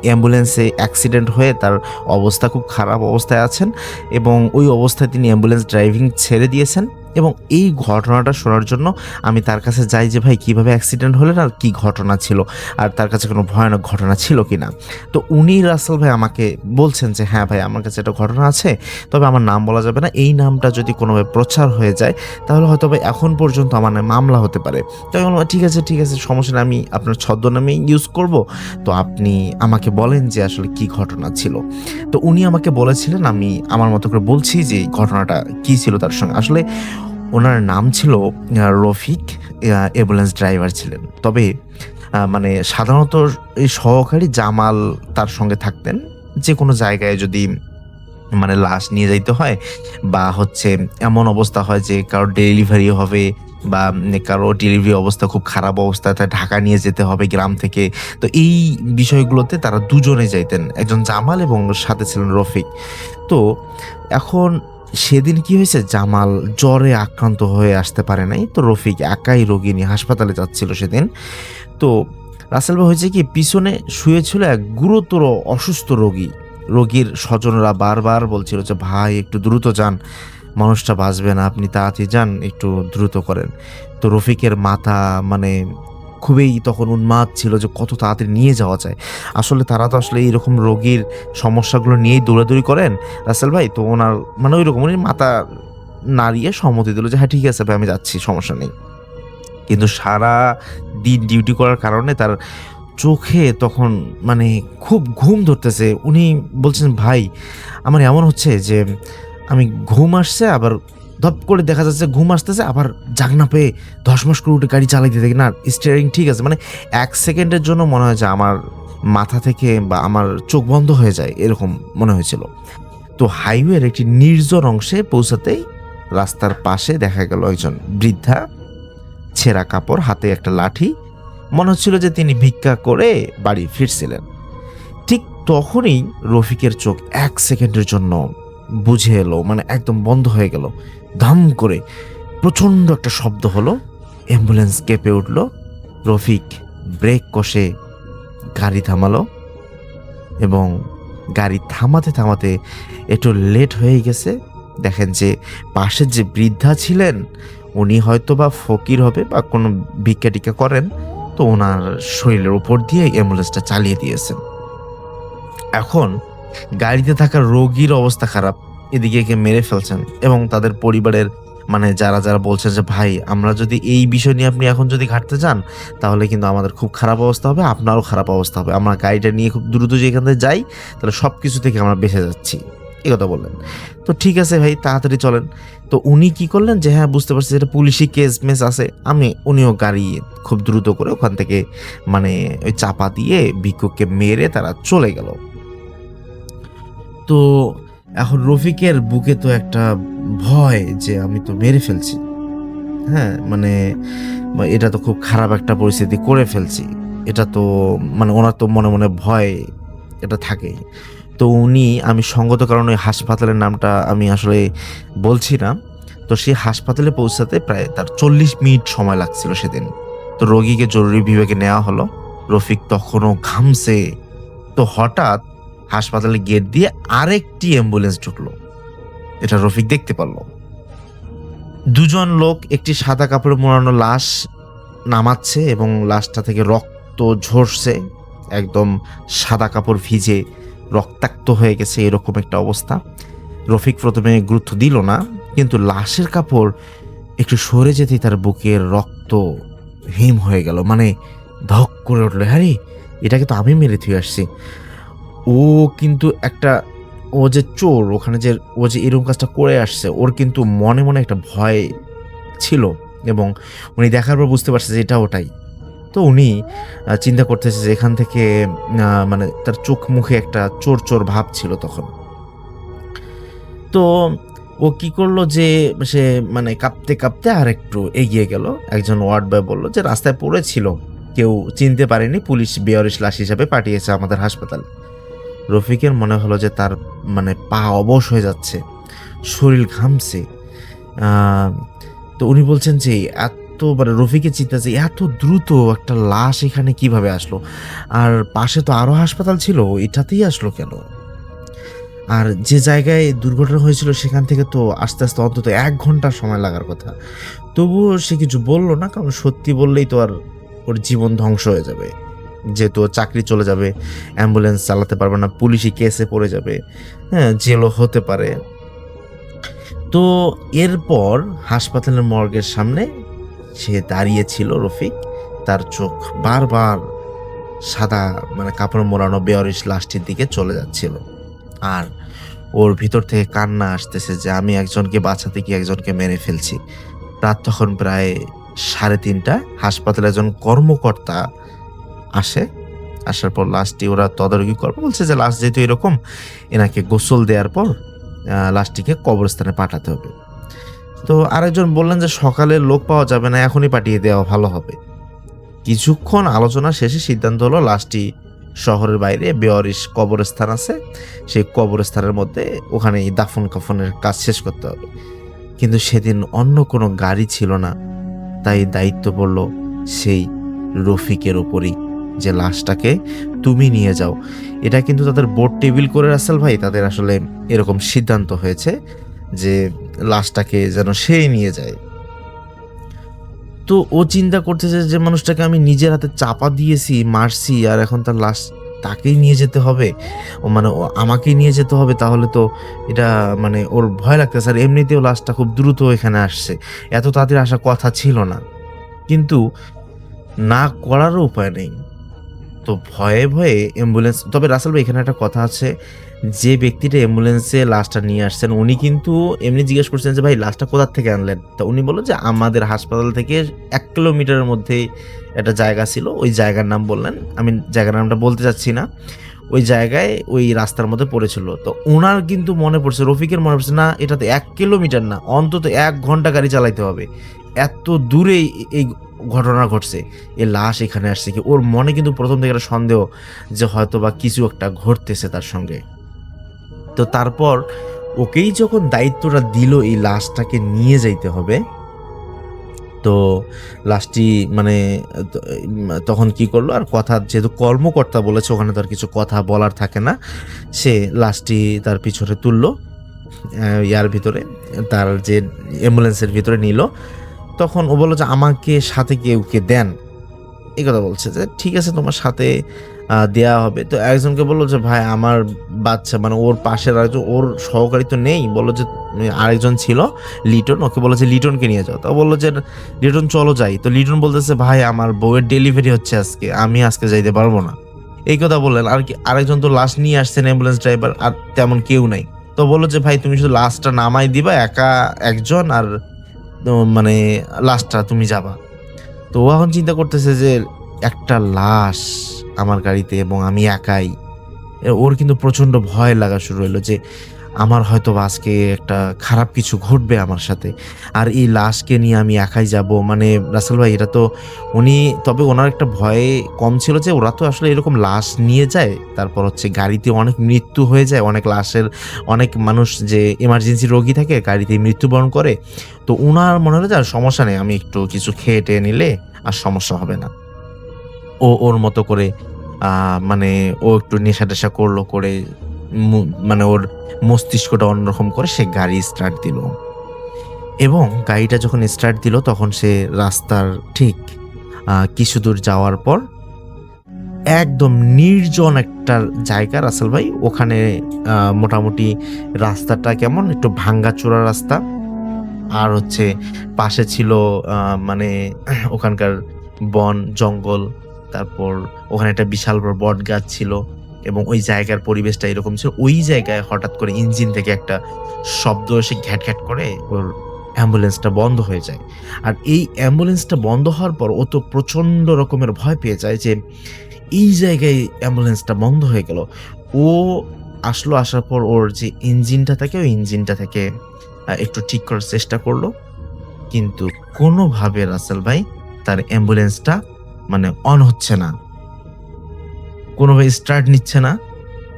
অ্যাম্বুলেন্সে অ্যাক্সিডেন্ট হয়ে তার অবস্থা খুব খারাপ অবস্থায় আছেন, এবং ওই অবস্থায় তিনি অ্যাম্বুলেন্স ড্রাইভিং ছেড়ে দিয়েছেন এবং এই ঘটনাটা শোনার জন্য আমি তার কাছে যাই যে ভাই কিভাবে অ্যাক্সিডেন্ট হলেন আর কি ঘটনা ছিল, আর তার কাছে কোনো ভয়ানক ঘটনা ছিল কিনা। তো উনি রাসেল ভাই আমাকে বলছেন যে হ্যাঁ ভাই আমার কাছে একটা ঘটনা আছে, তবে আমার নাম বলা যাবে না, এই নামটা যদি কোনোভাবে প্রচার হয়ে যায় তাহলে হয়তো ভাই এখন পর্যন্ত আমার নামে মামলা হতে পারে। তো আমি বললাম ঠিক আছে সমস্যা নেই, আমি আপনার ছদ্মনামেই ইউজ করব, তো আপনি আমাকে বলেন যে আসলে কি ঘটনা ছিল। তো উনি আমাকে বলেছিলেন, আমি আমার মতো করে বলছি যে এই ঘটনাটা কি ছিল তার সঙ্গে। আসলে ওনার নাম ছিল রফিক, অ্যাম্বুলেন্স ড্রাইভার ছিলেন। তবে মানে সাধারণত এই সহকারী জামাল তার সঙ্গে থাকতেন। যে কোনো জায়গায় যদি মানে লাশ নিয়ে যাইতে হয় বা হচ্ছে এমন অবস্থা হয় যে কারো ডেলিভারি হবে বা কারো ডেলিভারি অবস্থা খুব খারাপ অবস্থা, তাই ঢাকা নিয়ে যেতে হবে গ্রাম থেকে, তো এই বিষয়গুলোতে তারা দুজনে যাইতেন, একজন জামাল এবং সাথে ছিলেন রফিক। তো এখন সেদিন কি হয়েছে, জামাল জ্বরে আক্রান্ত হয়ে আসতে পারে নাই, তো রফিক একাই রোগী নিয়ে হাসপাতালে যাচ্ছিল সেদিন। তো রাসেল ভাই হয়েছে কি, পিছনে শুয়েছিল এক গুরুতর অসুস্থ রোগী। রোগীর স্বজনরা বারবার বলছিল যে ভাই একটু দ্রুত যান, মানুষটা বাঁচবে না, আপনি তাড়াতাড়ি যান, একটু দ্রুত করেন। তো রফিকের মাথা মানে খুবই তখন উন্মাদ ছিল যে কত তাড়াতাড়ি নিয়ে যাওয়া যায়। আসলে তারা তো আসলে এইরকম রোগীর সমস্যাগুলো নিয়েই দৌড়াদৌড়ি করেন রাসেল ভাই। তো ওনার মানে ওই রকম উনি মাথা নাড়িয়ে সম্মতি দিল যে হ্যাঁ ঠিক আছে ভাই আমি যাচ্ছি, সমস্যা নেই। কিন্তু সারা দিন ডিউটি করার কারণে তার চোখে তখন মানে খুব ঘুম ধরতেছে। উনি বলছেন ভাই আমার এমন হচ্ছে যে আমি ঘুম আসছে, আবার ধপ করে দেখা যাচ্ছে ঘুম আসতেছে, আবার জাগনা পেয়ে ধসমস করে উঠে গাড়ি চালাইতে থাকি, না স্টিয়ারিং ঠিক আছে, মানে 1 সেকেন্ডের জন্য মনে হয় যে আমার মাথা থেকে বা আমার চোখ বন্ধ হয়ে যায়, এরকম মনে হয়েছিল। তো হাইওয়ের একটি নির্জন অংশে পৌঁছাতেই রাস্তার পাশে দেখা গেল একজন বৃদ্ধা, ছেঁড়া কাপড়, হাতে একটা লাঠি, মনে হচ্ছিল যে তিনি ভিক্ষা করে বাড়ি ফিরছিলেন। ঠিক তখনই রফিকের চোখ 1 সেকেন্ডের জন্য বুঝে এলো, মানে একদম বন্ধ হয়ে গেল। ধাম করে প্রচণ্ড একটা শব্দ হলো, অ্যাম্বুলেন্স কেঁপে উঠল। রফিক ব্রেক কষে গাড়ি থামালো এবং গাড়ি থামাতে থামাতে একটু লেট হয়ে গেছে। দেখেন যে পাশের যে বৃদ্ধা ছিলেন উনি হয়তো বা ফকির হবে বা কোনো ভিক্ষা টিক্ষা করেন, তো ওনার শরীরের উপর দিয়ে অ্যাম্বুলেন্সটা চালিয়ে দিয়েছেন। এখন গাড়িতে থাকা রোগীর অবস্থা খারাপ, এদিকে একে মেরে ফেলছেন এবং তাদের পরিবারের মানে যারা যারা বলছেন যে ভাই আমরা যদি এই বিষয় নিয়ে আপনি এখন যদি ঘাটতে যান তাহলে কিন্তু আমাদের খুব খারাপ অবস্থা হবে, আপনারও খারাপ অবস্থা হবে, আমরা গাড়িটা নিয়ে খুব দ্রুত যে এখান থেকে যাই তাহলে সব কিছু থেকে আমরা বেঁচে যাচ্ছি, এই কথা বললেন। তো ঠিক আছে ভাই তাড়াতাড়ি চলেন। তো উনি কি করলেন যে হ্যাঁ বুঝতে পারছি এটা পুলিশি কেস মেস আছে, উনিও গাড়ি খুব দ্রুত করে ওখান থেকে মানে ওই চাপা দিয়ে ভিক্ষুককে মেরে তারা চলে গেল। তো এখন রফিকের বুকে তো একটা ভয় যে আমি তো মেরে ফেলছি, হ্যাঁ মানে এটা তো খুব খারাপ একটা পরিস্থিতি করে ফেলছি, এটা তো মানে ওনার তো মনে মনে ভয় এটা থাকে। তো উনি, আমি সঙ্গত কারণে ওই হাসপাতালের নামটা আমি আসলে বলছি না, তো সেই হাসপাতালে পৌঁছাতে প্রায় তার 40 মিনিট সময় লাগছিল সেদিন। তো রোগীকে জরুরি বিভাগে নেওয়া হলো। রফিক তখনও ঘামছে। তো হঠাৎ হাসপাতালের গেট দিয়ে আরেকটি অ্যাম্বুলেন্স ঢুকলো, এটা রফিক দেখতে পারলো। দুজন লোক একটি সাদা কাপড়ে মোড়ানো লাশ নামাচ্ছে এবং লাশটা থেকে রক্ত ঝরছে, একদম সাদা কাপড় ভিজে রক্তাক্ত হয়ে গেছে, এরকম একটা অবস্থা। রফিক প্রথমে গুরুত্ব দিল না, কিন্তু লাশের কাপড় একটু সরে যেতেই তার বুকের রক্ত হিম হয়ে গেল, মানে ধক করে উঠলো, হ্যাঁ এটাকে তো আমি মেরে থুয়ে আসছি। ও কিন্তু একটা, ও যে চোর, ওখানে যে ও যে এরকম কাজটা করে আসছে, ওর কিন্তু মনে মনে একটা ভয় ছিল এবং উনি দেখার পর বুঝতে পারছে যে এটা ওটাই। তো উনি চিন্তা করতেছে যে এখান থেকে মানে তার চোখ মুখে একটা চোর চোর ভাব ছিল তখন। তো ও কি করলো যে সে মানে কাঁপতে কাঁপতে আর একটু এগিয়ে গেল। একজন ওয়ার্ড বয় বললো যে রাস্তায় পড়েছিল, কেউ চিনতে পারেনি, পুলিশ বেয়ারিশ লাশ হিসাবে পাঠিয়েছে আমাদের হাসপাতালে। রফিকের মনে হলো যে তার মানে পা অবশ হয়ে যাচ্ছে, শরীর ঘামছে। তো উনি বলছেন যে এত মানে রফিকের চিন্তা যে এত দ্রুত একটা লাশ এখানে কিভাবে আসলো, আর পাশে তো আরো হাসপাতাল ছিল, এটাতেই আসলো কেন। আর যে জায়গায় দুর্ঘটনা হয়েছিল সেখান থেকে তো আস্তে আস্তে অন্তত 1 ঘন্টা সময় লাগার কথা। তবুও সে কিছু বলল না, কারণ সত্যি বললেই তো আর ওর জীবন ধ্বংস হয়ে যাবে, যেহেতু ওর চাকরি চলে যাবে, অ্যাম্বুলেন্স চালাতে পারবে না, পুলিশি কেসে পড়ে যাবে, হ্যাঁ, জেলও হতে পারে। তো এরপর হাসপাতালের মর্গের সামনে সে দাঁড়িয়েছিল রফিক, তার চোখ বারবার সাদা মানে কাপড় মোড়ানো বেয়ারিশ লাশটির দিকে চলে যাচ্ছিল, আর ওর ভিতর থেকে কান্না আসতেছে যে আমি একজনকে বাঁচাতে গিয়ে একজনকে মেরে ফেলছি। রাত তখন প্রায় 3:30। হাসপাতালে একজন কর্মকর্তা আসে, আসার পর লাশটি ওরা তদারকি করবে, বলছে যে লাশ যেহেতু এরকম, এনাকে গোসল দেওয়ার পর লাশটিকে কবরস্থানে পাঠাতে হবে। তো আরেকজন বললেন যে সকালে লোক পাওয়া যাবে না, এখনই পাঠিয়ে দেওয়া ভালো হবে। কিছুক্ষণ আলোচনা শেষে সিদ্ধান্ত হলো লাশটি শহরের বাইরে বেওয়ারিশ কবরস্থান আছে, সেই কবরস্থানের মধ্যে ওখানেই দাফন কাফনের কাজ শেষ করতে হবে। কিন্তু সেদিন অন্য কোনো গাড়ি ছিল না, তাই দায়িত্ব পড়ল সেই রফিকের ওপরই, যে লাশটাকে তুমি নিয়ে যাও। এটা কিন্তু তাদের বোর্ড টেবিল করে রাসেল ভাই, তাদের আসলে এরকম সিদ্ধান্ত হয়েছে যে লাশটাকে যেন সেই নিয়ে যায়। তো ও চিন্তা করতেছে যে মানুষটাকে আমি নিজের হাতে চাপা দিয়েছি, মারছি, আর এখন তার লাশ তাকেই নিয়ে যেতে হবে, ও মানে ও আমাকেই নিয়ে যেতে হবে, তাহলে তো এটা মানে ওর ভয় লাগতেছে। আর এমনিতেও লাশটা খুব দ্রুত এখানে আসছে, এত তাড়াতাড়ি আসার কথা ছিল না, কিন্তু না করারও উপায় নেই। তো ভয়ে ভয়ে অ্যাম্বুলেন্স, তবে রাসেল ভাই এখানে একটা কথা আছে, যে ব্যক্তিটা অ্যাম্বুলেন্সে লাশটা নিয়ে আসছেন উনি কিন্তু এমনি জিজ্ঞেস করছেন যে ভাই লাশটা কোথা থেকে আনলেন, তো উনি বলল যে আমাদের হাসপাতাল থেকে 1 কিলোমিটারের মধ্যে একটা জায়গা ছিল, ওই জায়গার নাম বললেন, আমি জায়গার নামটা বলতে চাচ্ছি না, ওই জায়গায় ওই রাস্তার মধ্যে পড়েছিল। তো ওনার কিন্তু মনে পড়ছে, রফিকের মনে পড়ছে, না এটা তো 1 কিলোমিটার না, অন্তত 1 ঘন্টা গাড়ি চালাইতে হবে, এত দূরে এই ঘটনা ঘটছে, এ লাশ এখানে আসছে কি। ওর মনে কিন্তু প্রথম থেকে একটা সন্দেহ যে হয়তো বা কিছু একটা ঘটতেছে তার সঙ্গে। তো তারপর ওকেই যখন দায়িত্বটা দিল এই লাশটাকে নিয়ে যাইতে হবে, তো লাশটি মানে তখন কি করলো, আর কথা যেহেতু কর্মকর্তা বলেছে ওখানে তো আর কিছু কথা বলার থাকে না, সে লাশটি তার পিছনে তুললো, ইয়ার ভিতরে তার যে অ্যাম্বুলেন্সের ভিতরে নিল। তখন ও বললো যে আমাকে সাথে কেউকে দেন, এই কথা বলছে যে ঠিক আছে তোমার সাথে দেয়া হবে। তো একজনকে বললো যে ভাই আমার বাচ্চা, মানে ওর পাশের আরেকজন, ওর সহকারী তো নেই, বললো যে আরেকজন ছিল লিটন, ওকে বললো যে লিটনকে নিয়ে যাও। তো বললো যে লিটন চলো যাই। তো লিটন বলতেছে ভাই আমার বউয়ের ডেলিভারি হচ্ছে আজকে, আমি আজকে যাইতে পারবো না, এই কথা বললেন। আর কি আরেকজন তো লাশ নিয়ে আসছেন অ্যাম্বুলেন্স ড্রাইভার, আর তেমন কেউ নাই। তো বললো যে ভাই তুমি শুধু লাশটা নামাই দিবা, একা একজন, আর মানে লাশটা তুমি যাবা। তো ও এখন চিন্তা করতেছে যে একটা লাশ আমার গাড়িতে এবং আমি একাই, ওর কিন্তু প্রচন্ড ভয় লাগা শুরু হলো যে আমার হয়তো আজকে একটা খারাপ কিছু ঘটবে আমার সাথে, আর এই লাশকে নিয়ে আমি একাই যাব, মানে রাসেল ভাই এটা তো উনি, তবে ওনার একটা ভয় কম ছিল যে ওরা তো আসলে এরকম লাশ নিয়ে যায়, তারপর হচ্ছে গাড়িতে অনেক মৃত্যু হয়ে যায়, অনেক লাশের, অনেক মানুষ যে এমার্জেন্সি রোগী থাকে গাড়িতে মৃত্যুবরণ করে। তো ওনার মনে হলো যে আর সমস্যা নেই, আমি একটু কিছু খেয়ে টেয়ে নিলে আর সমস্যা হবে না। ও ওর মতো করে মানে ও একটু নেশা টেশা করলো, করে মানে ওর মস্তিষ্কটা অন্যরকম করে সে গাড়ি স্টার্ট দিল, এবং গাড়িটা যখন স্টার্ট দিল তখন সে রাস্তার ঠিক কিছু দূর যাওয়ার পর একদম নির্জন একটা জায়গা রাসেল ভাই, ওখানে মোটামুটি রাস্তাটা কেমন একটু ভাঙ্গাচোরা রাস্তা, আর হচ্ছে পাশে ছিল মানে ওখানকার বন জঙ্গল, তারপর ওখানে একটা বিশাল বড় বট গাছ ছিল, এবং ওই জায়গার পরিবেশটা এরকম ছিল। ওই জায়গায় হঠাৎ করে ইঞ্জিন থেকে একটা শব্দ এসে ঘ্যাট ঘ্যাট করে ওর অ্যাম্বুলেন্সটা বন্ধ হয়ে যায়। আর এই অ্যাম্বুলেন্সটা বন্ধ হওয়ার পর ও তো প্রচণ্ড রকমের ভয় পেয়ে যায় যে এই জায়গায় অ্যাম্বুলেন্সটা বন্ধ হয়ে গেল। ও আসার পর ওর যে ইঞ্জিনটা থাকে ওই ইঞ্জিনটা থেকে একটু ঠিক করার চেষ্টা করলো, কিন্তু কোনোভাবে রাসেল ভাই তার অ্যাম্বুলেন্সটা মানে অন হচ্ছে না, কোনোভাবে স্টার্ট নিচ্ছে না।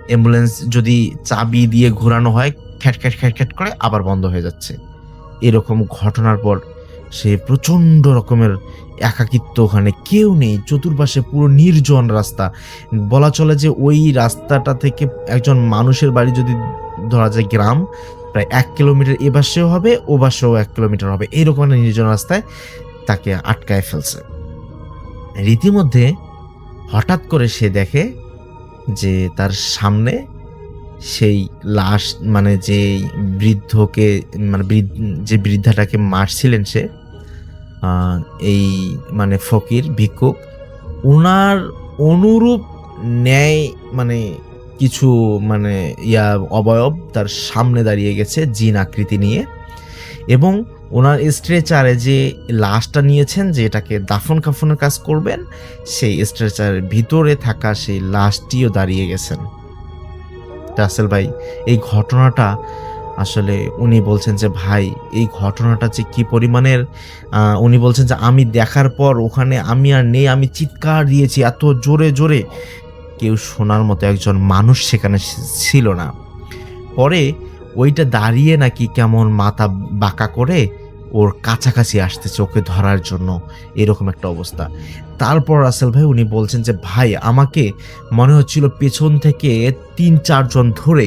অ্যাম্বুলেন্স যদি চাবি দিয়ে ঘোরানো হয় খ্যাট খ্যাট খ্যাট খ্যাট করে আবার বন্ধ হয়ে যাচ্ছে। এরকম ঘটনার পর সে প্রচণ্ড রকমের একাকিত্ব, ওখানে কেউ নেই, চতুর্পাশে পুরো নির্জন রাস্তা, বলা চলে যে ওই রাস্তাটা থেকে একজন মানুষের বাড়ি যদি ধরা যায় গ্রাম, প্রায় 1 কিলোমিটার এ পাশেও হবে ও পাশেও 1 কিলোমিটার হবে, এইরকম একটা নির্জন রাস্তায় তাকে আটকায় ফেলছে। রীতিমধ্যে হঠাৎ করে সে দেখে যে তার সামনে সেই লাশ, মানে যে বৃদ্ধকে, মানে যে বৃদ্ধাটাকে মারছিলেন সে, এই মানে ফকির ভিক্ষুক, ওনার অনুরূপ ন্যায় মানে কিছু মানে অবয়ব তার সামনে দাঁড়িয়ে গেছে জিন আকৃতি নিয়ে, এবং ওনার স্ট্রেচারে যে লাশটা নিয়েছেন, যে এটাকে দাফন কাফনের কাজ করবেন, সেই স্ট্রেচারের ভিতরে থাকা সেই লাশটিও দাঁড়িয়ে গেছেন। রাসেল ভাই, এই ঘটনাটা আসলে উনি বলছেন যে ভাই এই ঘটনাটা যে কি পরিমাণের, উনি বলছেন যে আমি দেখার পর ওখানে আমি আর নেই, আমি চিৎকার দিয়েছি এত জোরে জোরে, কেউ শোনার মতো একজন মানুষ সেখানে ছিল না। পরে ওইটা দাঁড়িয়ে নাকি কেমন মাথা বাঁকা করে ওর কাছাকাছি আসতেছে ওকে ধরার জন্য, এরকম একটা অবস্থা। তারপর রাসেল ভাই উনি বলছেন যে ভাই আমাকে মনে হচ্ছিল পেছন থেকে 3-4 জন ধরে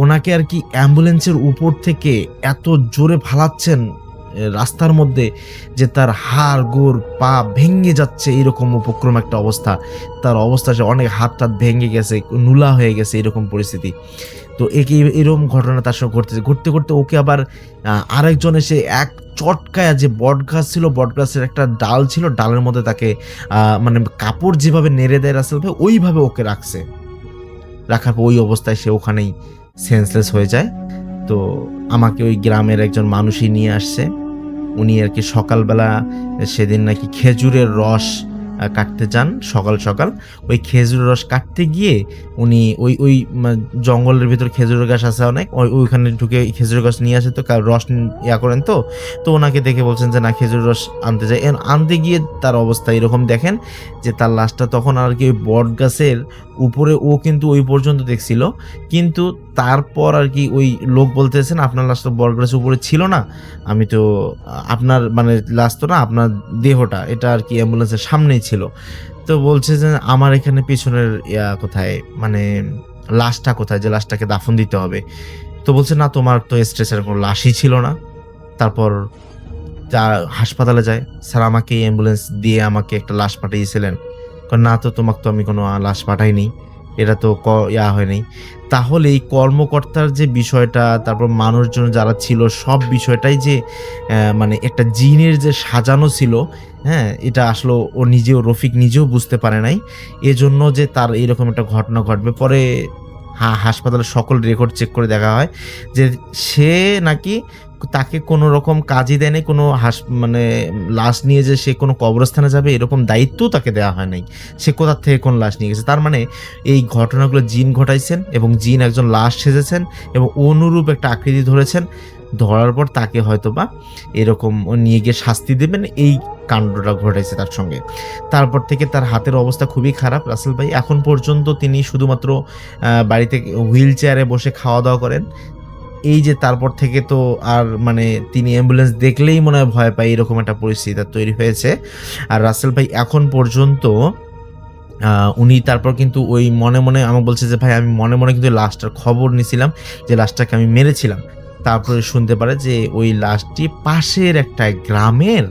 ওনাকে আর কি অ্যাম্বুলেন্সের উপর থেকে এত জোরে ফালাচ্ছেন রাস্তার মধ্যে যে তার হাড় গোড় পা ভেঙে যাচ্ছে, এরকম উপক্রম একটা অবস্থা। তার অবস্থা সে অনেক হাত টাত ভেঙে গেছে, নুলা হয়ে গেছে, এরকম পরিস্থিতি। তো এরকম ঘটনা তার সঙ্গে ঘটতেছে। ঘটতে ঘটতে ওকে আবার আরেকজন এসে এক চটকায়া, যে বট গাছ ছিল, বট গাছের একটা ডাল ছিল, ডালের মধ্যে তাকে মানে কাপড় যেভাবে নেড়ে দেয় রাসেল ভাই, ওইভাবে ওকে রাখছে। রাখার পর ওই অবস্থায় সে ওখানেই সেন্সলেস হয়ে যায়। তো আমাকে ওই গ্রামের একজন মানুষই নিয়ে আসছে। উনি আর কি সকালবেলা সেদিন নাকি খেজুরের রস কাটতে যান, সকাল সকাল ওই খেজুরের রস কাটতে গিয়ে উনি ওই জঙ্গলের ভিতর খেজুরের গাছ আছে অনেক, ওইখানে ঢুকে খেজুরের গাছ নিয়ে আসে, তো রস করেন। তো ওনাকে দেখে বলছেন যে না, খেজুরের রস আনতে যায়। আনতে গিয়ে তার অবস্থা এরকম দেখেন যে তার লাশটা তখন আর কি ওই বট গাছের উপরে, ও কিন্তু ওই পর্যন্ত দেখছিল, কিন্তু তারপর আর কি ওই লোক বলতেছেন আপনার লাশ তো বট গাছের উপরে ছিল না, আমি তো আপনার মানে লাশ তো না, আপনার দেহটা এটা আর কি অ্যাম্বুলেন্সের সামনেই ছিল। তো বলছে যে আমার এখানে পিছনের কোথায়, মানে লাশটা কোথায়, যে লাশটাকে দাফন দিতে হবে। তো বলছে না, তোমার তো স্ট্রেচারে কোনো লাশই ছিল না। তারপর হাসপাতালে যায়, স্যার আমাকে অ্যাম্বুলেন্স দিয়ে আমাকে একটা লাশ পাঠিয়েছিলেন। না, তো তোমাকে তো আমি কোনো লাশ পাঠাইনি, এটা তো হয়নি। তাহলে এই কর্মকর্তার যে বিষয়টা, তারপর মানুষজন যারা ছিল, সব বিষয়টাই যে মানে একটা জিনের যে সাজানো ছিল, হ্যাঁ, এটা আসলে ও নিজেও, রফিক নিজেও বুঝতে পারে নাই, এজন্য যে তার এরকম একটা ঘটনা ঘটবে। পরে হাসপাতালের সকল রেকর্ড চেক করে দেখা হয় যে সে নাকি, তাকে কোনো রকম কাজই দেয়নি, কোনো মানে লাশ নিয়ে যে সে কোনো কবরস্থানে যাবে এরকম দায়িত্বও তাকে দেওয়া হয় নাই। সে কোথার থেকে কোন লাশ নিয়ে গেছে, তার মানে এই ঘটনাগুলো জিন ঘটাইছেন, এবং জিন একজন লাশ সেজেছেন এবং অনুরূপ একটা আকৃতি ধরেছেন। ধরার পর তাকে হয়তোবা এরকম নিয়ে গিয়ে শাস্তি দেবেন, এই কাণ্ডটা ঘটাইছে তার সঙ্গে। তারপর থেকে তার হাতের অবস্থা খুবই খারাপ রাসেল ভাই। এখন পর্যন্ত তিনি শুধুমাত্র বাড়িতে হুইল চেয়ারে বসে খাওয়া দাওয়া করেন। এই যে তারপর থেকে তো আর মানে তিনি অ্যাম্বুলেন্স দেখলেই মনে হয় ভয় পায়, এরকম একটা পরিস্থিতি তৈরি হয়েছে। আর রাসেল ভাই এখন পর্যন্ত উনি তারপর কিন্তু ওই মনে মনে আমাকে বলছে যে ভাই আমি মনে মনে কিন্তু লাশটার খবর নিয়েছিলাম, যে লাশটাকে আমি মেরেছিলাম। তারপরে শুনতে পারে যে ওই লাশটি পাশের একটা গ্রামের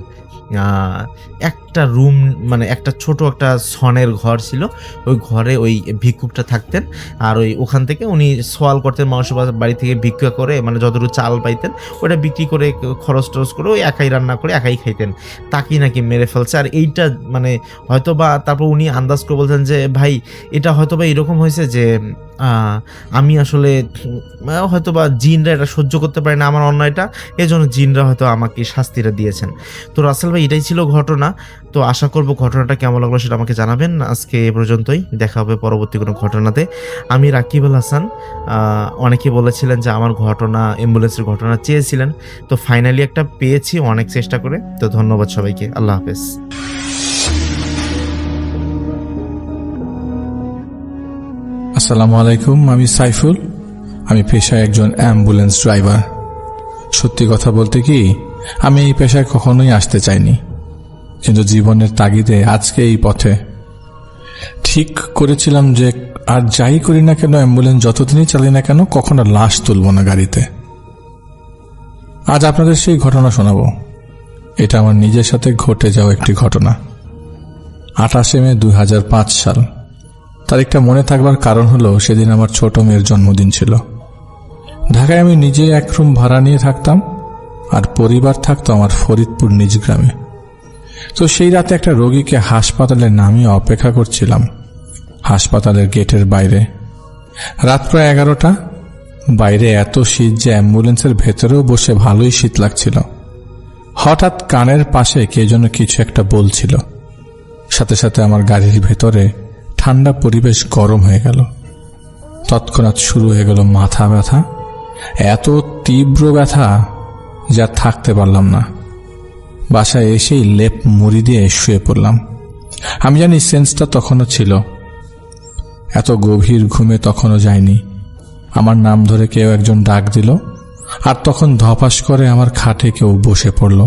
একটা রুম, মানে একটা ছোট একটা ছনের ঘর ছিল, ওই ঘরে ওই ভিক্ষুকটা থাকতেন। আর ওখান থেকে উনি সোয়াল করতেন, মানুষের বাড়ি থেকে ভিক্ষা করে, মানে যতটুকু চাল পাইতেন ওটা বিক্রি করে খরচ টরচ করে ওই একাই রান্না করে একাই খাইতেন। তাকেই নাকি মেরে ফেলছে। আর এইটা মানে হয়তো বা তারপর উনি আন্দাজ করে বলছেন যে ভাই এটা হয়তো বা এরকম হয়েছে যে আমি আসলে হয়তো বা জিনরা এটা সহ্য করতে পারে না আমার অন্যায়টা, এজন্য জিনরা হয়তো আমাকে শাস্তিটা দিয়েছেন। তো রাসেল ভাই এটাই ছিল ঘটনা। তো আশা করব ঘটনাটা কেমন লাগলো সেটা আমাকে জানাবেন। আজকে এ পর্যন্তই, দেখা হবে পরবর্তী কোনো ঘটনাতে। আমি রাকিব আল হাসান। অনেকে বলেছিলেন যে আমার ঘটনা, অ্যাম্বুলেন্সের ঘটনা চেয়েছিলেন, তো ফাইনালি একটা পেয়েছি অনেক চেষ্টা করে। তো ধন্যবাদ সবাইকে, আল্লাহ হাফেজ। আসসালামু আলাইকুম, আমি সাইফুল। আমি পেশায় একজন অ্যাম্বুলেন্স ড্রাইভার। সত্যি কথা বলতে কি, আমি এই পেশায় কখনোই আসতে চাইনি, কিন্তু জীবনের তাগিদে আজকে এই পথে। ঠিক করেছিলাম যে আর যাই করি না কেন, অ্যাম্বুলেন্স যতদিনই চালাই না কেন, কখনো লাশ তুলব না গাড়িতে। আজ আপনাদের সেই ঘটনা শোনাবো। এটা আমার নিজের সাথে ঘটে যাওয়া একটি ঘটনা। 28 মে 2005 সাল। তারিখটা মনে থাকবার কারণ হলো সেদিন আমার ছোট মেয়ের জন্মদিন ছিল। ঢাকায় আমি নিজে এক রুম ভাড়া নিয়ে থাকতাম, আর পরিবার থাকতো আমার ফরিদপুর নিজ গ্রামে। তো সেই রাতে একটা রোগীকে হাসপাতালে নামিয়ে অপেক্ষা করছিলাম হাসপাতালের গেটের বাইরে। রাত প্রায় 11টা। বাইরে এত শীত যে অ্যাম্বুলেন্সের ভেতরেও বসে ভালোই শীত লাগছিল। হঠাৎ কানের পাশে কে যেন কিছু একটা বলছিল। সাথে সাথে আমার গাড়ির ভেতরে ঠান্ডা পরিবেশ গরম হয়ে গেল। তৎক্ষণাৎ শুরু হয়ে গেল মাথা ব্যথা। এত তীব্র ব্যথা যা থাকতে পারলাম না। বাসায় এসেই লেপ মুড়ি দিয়ে শুয়ে পড়লাম। আমি জানি সেন্সটা তখনও ছিল। এত গভীর ঘুমে তখনও যায়নি। আমার নাম ধরে কেউ একজন ডাক দিল, আর তখন ধপাস করে আমার খাটে কেউ বসে পড়ল,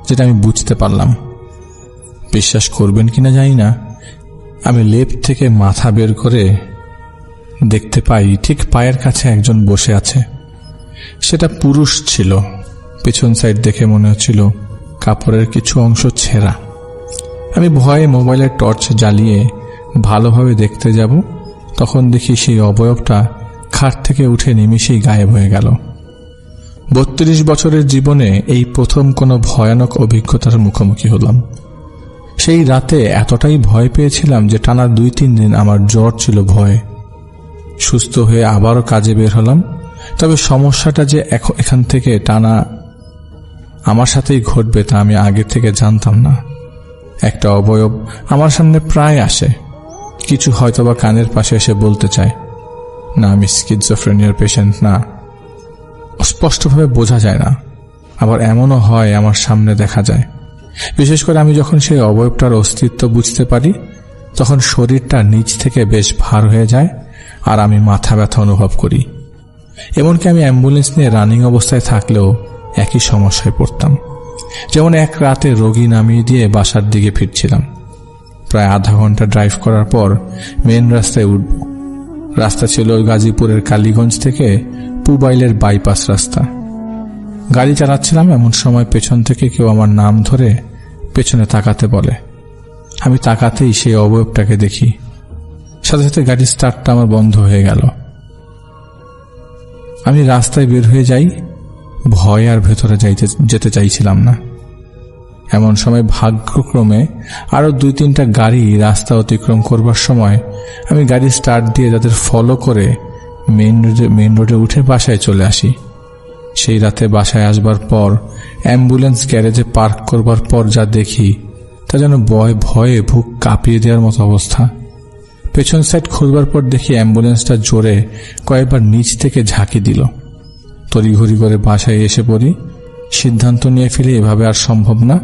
যেটা আমি বুঝতে পারলাম। বিশ্বাস করবেন কিনা জানি না, আমি লেপ থেকে মাথা বের করে দেখতে পাই ঠিক পায়ের কাছে একজন বসে আছে। সেটা পুরুষ ছিল। পেছন সাইড দেখে মনে হচ্ছিল কাপড়ের কিছু অংশ ছেঁড়া। আমি ভয়ে মোবাইলের টর্চ জ্বালিয়ে ভালোভাবে দেখতে যাব, তখন দেখি সেই অবয়বটা খাট থেকে উঠে নিমিষেই গায়েব হয়ে গেল। 32 বছরের জীবনে এই প্রথম কোনো ভয়ানক অভিজ্ঞতার মুখোমুখি হলাম। সেই রাতে এতটাই ভয় পেয়েছিলাম যে টানা 2-3 দিন আমার জ্বর ছিল ভয়ে। সুস্থ হয়ে আবারও কাজে বের হলাম। তবে সমস্যাটা যে এখান থেকে টানা আমার সাথেই ঘটবে তা আমি আগে থেকে জানতাম না। একটা অবয়ব আমার সামনে প্রায় আসে, কিছু হয়তোবা কানের পাশে এসে বলতে চায়। না, আমি স্কিজোফ্রেনিয়ার পেশেন্ট না। স্পষ্টভাবে বোঝা যায় না, আবার এমনও হয় আমার সামনে দেখা যায়। বিশেষ করে আমি যখন সেই অবয়বটার অস্তিত্ব বুঝতে পারি, তখন শরীরটা নিচ থেকে বেশ ভার হয়ে যায়, আর আমি মাথা ব্যথা অনুভব করি। এমনকি আমি অ্যাম্বুলেন্স নিয়ে রানিং অবস্থায় থাকলেও একই সমস্যায় পড়তাম। যেমন এক রাতে রোগী নামিয়ে দিয়ে বাসার দিকে ফিরছিলাম। প্রায় আধা ঘন্টা ড্রাইভ করার পর মেন রাস্তায় উঠব। রাস্তা ছিল গাজীপুরের কালীগঞ্জ থেকে পুবাইলের বাইপাস রাস্তা। গাড়ি চালাচ্ছিলাম, এমন সময় পেছন থেকে কেউ আমার নাম ধরে পেছনে তাকাতে বলে। আমি তাকাতেই সেই অবয়বটাকে দেখি। সাথে সাথে গাড়ির স্টার্টটা আমার বন্ধ হয়ে গেল। আমি রাস্তায় বের হয়ে যাই। ভয় আর ভেতরে যেতে চাইছিলাম না। এমন সময় ভাগ্যক্রমে আরো 2-3টা গাড়ি রাস্তা অতিক্রম করবার সময় আমি গাড়ি স্টার্ট দিয়ে তাদের ফলো করে মেইন রোডে উঠে বাসায় চলে আসি। সেই রাতে বাসায় আসবার পর অ্যাম্বুলেন্স গ্যারেজে পার্ক করবার পর যা দেখি তা যেন ভয়ে বুক কাঁপিয়ে দেওয়ার মতো অবস্থা। পেছন সাইড খুলবার পর দেখি অ্যাম্বুলেন্সটা জোরে কয়েকবার নিচ থেকে ঝাঁকি দিল। তড়িঘড়ি করে বাসায় এসে পড়ি। সিদ্ধান্ত নিয়ে ফেলি এভাবে আর সম্ভব না।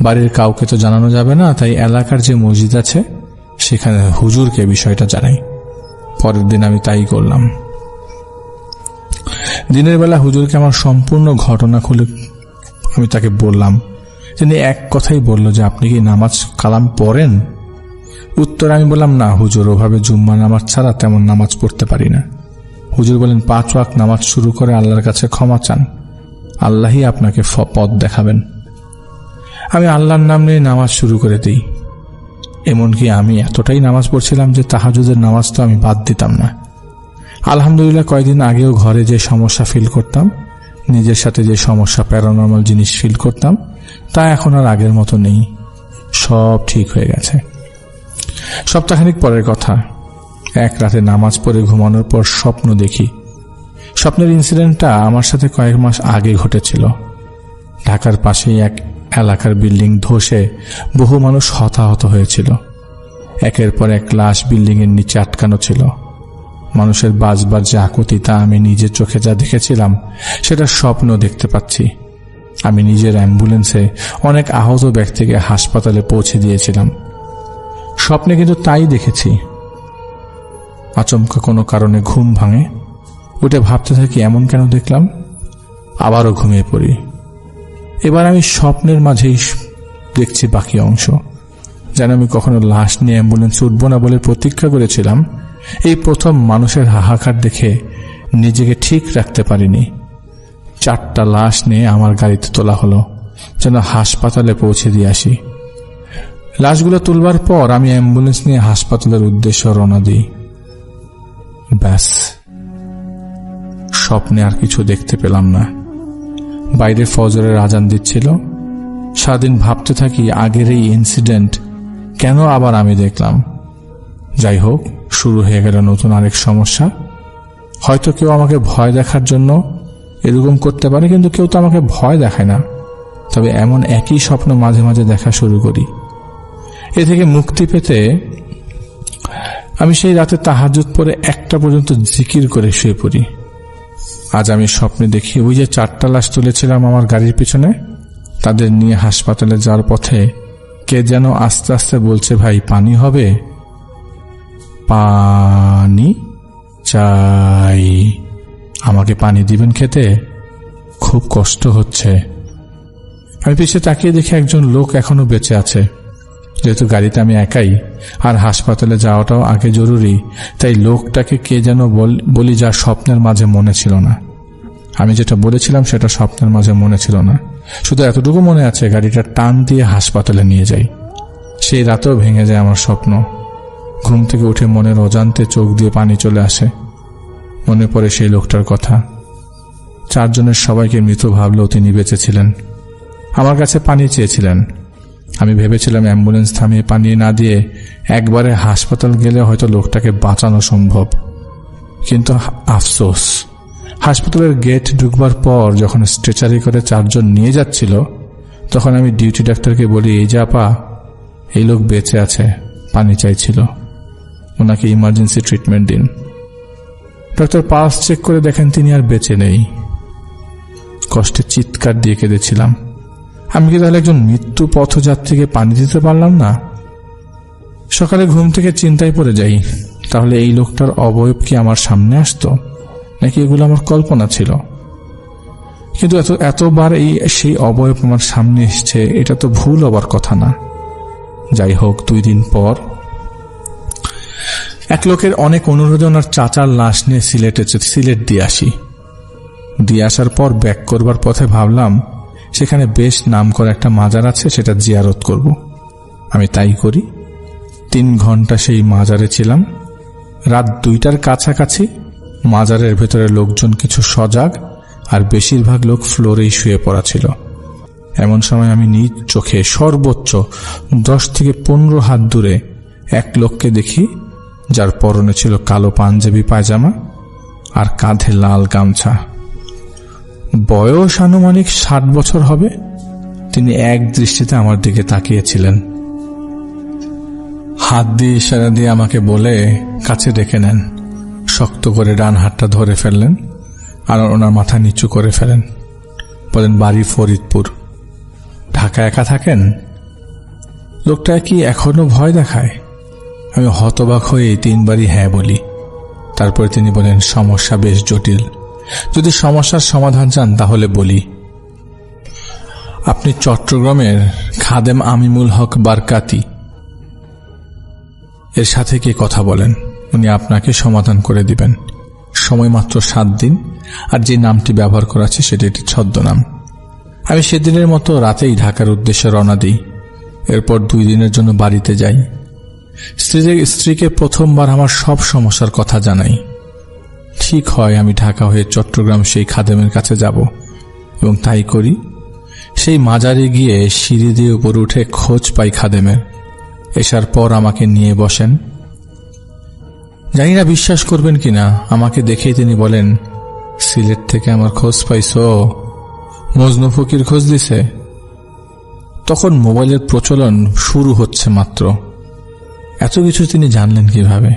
বাড়ির কাউকে তো জানানো যাবে না, তাই এলাকার যে মসজিদ আছে সেখানে হুজুরকে বিষয়টা জানাই। পরের দিন আমি তাই করলাম। দিনের বেলা হুজুরকে আমার সম্পূর্ণ ঘটনা খুলে আমি তাকে বললাম। তিনি এক কথাই বলল যে, আপনি কি নামাজ কালাম পড়েন? উত্তর আমি বললাম, না হুজুর, ওভাবে জুম্মা নামাজ ছাড়া তেমন নামাজ পড়তে পারি না। হুজুর বলেন, 5 ওয়াক্ত নামাজ শুরু করে আল্লাহর কাছে ক্ষমা চান, আল্লাহই আপনাকে পথ দেখাবেন। আমি আল্লাহর নাম নিয়ে নামাজ শুরু করে দিই। এমনকি আমি এতটাই নামাজ পড়ছিলাম যে তাহাজ্জুদের নামাজ তো আমি বাদ দিতাম না। আলহামদুলিল্লাহ, কয়েকদিন আগেও ঘরে যে সমস্যা ফিল করতাম, নিজের সাথে যে সমস্যা, প্যারানর্মাল জিনিস ফিল করতাম, তা এখন আর আগের মতো নেই। সব ঠিক হয়ে গেছে। সপ্তাহখানিক পরের কথা, এক রাতে নামাজ পড়ে ঘুমানোর পর স্বপ্ন দেখি। স্বপ্নের ইনসিডেন্টটা আমার সাথে কয়েক মাস আগে ঘটেছিল। ঢাকার পাশেই এক এলাকার বিল্ডিং ধসে বহু মানুষ হতাহত হয়েছিল। একের পর এক লাশ বিল্ডিংয়ের নিচে আটকানো ছিল। মানুষের বাজবার যে আকুতি, তা আমি নিজের চোখে যা দেখেছিলাম সেটা স্বপ্ন দেখতে পাচ্ছি। আমি নিজের অ্যাম্বুলেন্সে অনেক আহত ব্যক্তিকে হাসপাতালে পৌঁছে দিয়েছিলাম। স্বপ্নে কিন্তু তাই দেখেছি। আচমকা কোনো কারণে ঘুম ভাঙে। উঠে ভাবতে থাকি, এমন কেন দেখলাম? আবারও ঘুমিয়ে পড়ি। এবার আমি স্বপ্নের মাঝেই দেখছি বাকি অংশ। যেন আমি কখনো লাশ নিয়ে অ্যাম্বুলেন্সে উঠবো না বলে প্রতীক্ষা করেছিলাম, এই প্রথম মানুষের হাহাকার দেখে নিজেকে ঠিক রাখতে পারিনি। 4টা লাশ নিয়ে আমার গাড়িতে তোলা হলো, যেন হাসপাতালে পৌঁছে দিয়ে আসি। লাশগুলো তুলবার পর আমি অ্যাম্বুলেন্স নিয়ে হাসপাতালের উদ্দেশ্যে রওনা দিই। ব্যাস, স্বপ্নে আর কিছু দেখতে পেলাম না। বাইরে ফজরের আজান দিচ্ছিল। সারাদিন ভাবতে থাকি আগের এই ইনসিডেন্ট কেন আবার আমি দেখলাম। যাই হোক, শুরু হয়ে গেল নতুন আরেক সমস্যা। হয়তো কেউ আমাকে ভয় দেখার জন্য এরকম করতে পারে, কিন্তু কেউ তো আমাকে ভয় দেখায় না। তবে এমন একই স্বপ্ন মাঝে মাঝে দেখা শুরু করি। এ থেকে মুক্তি পেতে আমি সেই রাতে তাহাজ্জুদ পড়ে 1টা পর্যন্ত জিকির করে শুয়ে পড়ি। আজ আমি স্বপ্নে দেখি ওই যে 4টা লাশ তুলেছিলাম আমার গাড়ির পিছনে, তাদের নিয়ে হাসপাতালে যাওয়ার পথে কে যেন আস্তে আস্তে বলছে, ভাই পানি হবে, পানি চাই, আমাকে পানি দিবেন খেতে, খুব কষ্ট হচ্ছে। আমি পিছে তাকিয়ে দেখি একজন লোক এখনো বেঁচে আছে। যেহেতু গাড়িতে আমি একাই আর হাসপাতালে যাওয়াটাও আগে জরুরি, তাই লোকটাকে কে যেন বলি যা স্বপ্নের মাঝে মনে ছিল না। আমি যেটা বলেছিলাম সেটা স্বপ্নের মাঝে মনে ছিল না, শুধু এতটুকু মনে আছে গাড়িটা টান দিয়ে হাসপাতালে নিয়ে যাই। সেই রাতেও ভেঙে যায় আমার স্বপ্ন। ঘুম থেকে উঠে মনের অজান্তে চোখ দিয়ে পানি চলে আসে। মনে পড়ে সেই লোকটার কথা। 4 জনের সবাইকে মৃত ভাবলেও তিনি বেঁচে ছিলেন। আমার কাছে পানি চেয়েছিলেন। আমি ভেবেছিলাম অ্যাম্বুলেন্স থামিয়ে পানি না দিয়ে একবারে হাসপাতাল গেলে হয়তো লোকটাকে বাঁচানো সম্ভব। কিন্তু আফসোস, হাসপাতালের গেট ঢুকবার পর যখন স্ট্রেচারে করে 4 জন নিয়ে যাচ্ছিল, তখন আমি ডিউটি ডাক্তারকে বলি, এই যে আপা, এই লোক বেঁচে আছে, পানি চাইছিল, ওনাকে ইমার্জেন্সি ট্রিটমেন্ট দিন। ডাক্তার পালস চেক করে দেখেন তিনি আর বেঁচে নেই। কষ্টে চিৎকার দিয়ে কেঁদেছিলাম। আমি কি তাহলে একজন মৃত্যু পথযাত্রীকে পানি দিতে পারলাম না? সকালে ঘুম থেকে চিন্তায় পড়ে যাই, তাহলে এই লোকটার অবয়ব কি আমার সামনে আসতো, নাকি এগুলো আমার কল্পনা ছিল? কিন্তু এতবার সেই অবয়ব আমার সামনে এসছে, এটা তো ভুল হবার কথা না। যাই হোক, 2 দিন পর এক লোকের অনেক অনুরোধে ওনার চাচার লাশ নিয়ে সিলেট দিয়ে আসি। দিয়ে আসার পর ব্যাক করবার পথে ভাবলাম সেখানে বেশ নামকরা একটা মাজার আছে, সেটা জিয়ারত করব। আমি তাই করি। 3 ঘন্টা সেই মাজারে ছিলাম। রাত 2টার কাছাকাছি মাজারের ভেতরে লোকজন কিছু সজাগ, আর বেশিরভাগ লোক ফ্লোরেই শুয়ে পড়া ছিল। এমন সময় আমি নিজ চোখে সর্বোচ্চ 10 থেকে 15 হাত দূরে এক লোককে দেখি, যার পরনে ছিল কালো পাঞ্জাবি পায়জামা আর কাঁধে লাল গামছা। বয়স আনুমানিক 60 বছর হবে। তিনি এক দৃষ্টিতে আমার দিকে তাকিয়েছিলেন। হাত দিয়ে ইশারা দিয়ে আমাকে বলে কাছে ডেকে নেন। শক্ত করে ডান হাতটা ধরে ফেললেন আর ওনার মাথা নিচু করে ফেলেন। বলেন, বাড়ি ফরিদপুর, ঢাকা একা থাকেন? লোকটা কি এখনো ভয় দেখায়? আমি হতবাক হয়ে 3 বারই হ্যাঁ বলি। তারপরে তিনি বলেন, সমস্যা বেশ জটিল, যদি সমস্যার সমাধান চান তাহলে বলি। আপনি চট্টগ্রামের খাদেম আমিমুল হক বারকাতি এর সাথে কি কথা বলেন, উনি আপনাকে সমাধান করে দিবেন। সময় মাত্র 7 দিন, আর যে নামটি ব্যবহার করা আছে সেটি একটি ছদ্মনাম। আমি সেদিনের মতো রাতেই ঢাকার উদ্দেশ্যে রওনা দিই। এরপর 2 দিনের জন্য বাড়িতে যাই। স্ত্রীকে প্রথমবার আমার সব সমস্যার কথা জানাই। ঠিক হয় আমি ঢাকা হয়ে চট্টগ্রাম সেই খাদেমের কাছে যাব, এবং তাই করি। সেই মাজারে গিয়ে সিঁড়ি দিয়ে উপরে উঠে খোঁজ পাই খাদেমের। এসার পর আমাকে নিয়ে বসেন। জানি না বিশ্বাস করবেন কিনা, আমাকে দেখেই তিনি বলেন, সিলেট থেকে আমার খোঁজ পাইছো? মজনু ফকির খোঁজ দিছে? তখন মোবাইলের প্রচলন শুরু হচ্ছে মাত্র। এত কিছু তিনি জানলেন কিভাবে?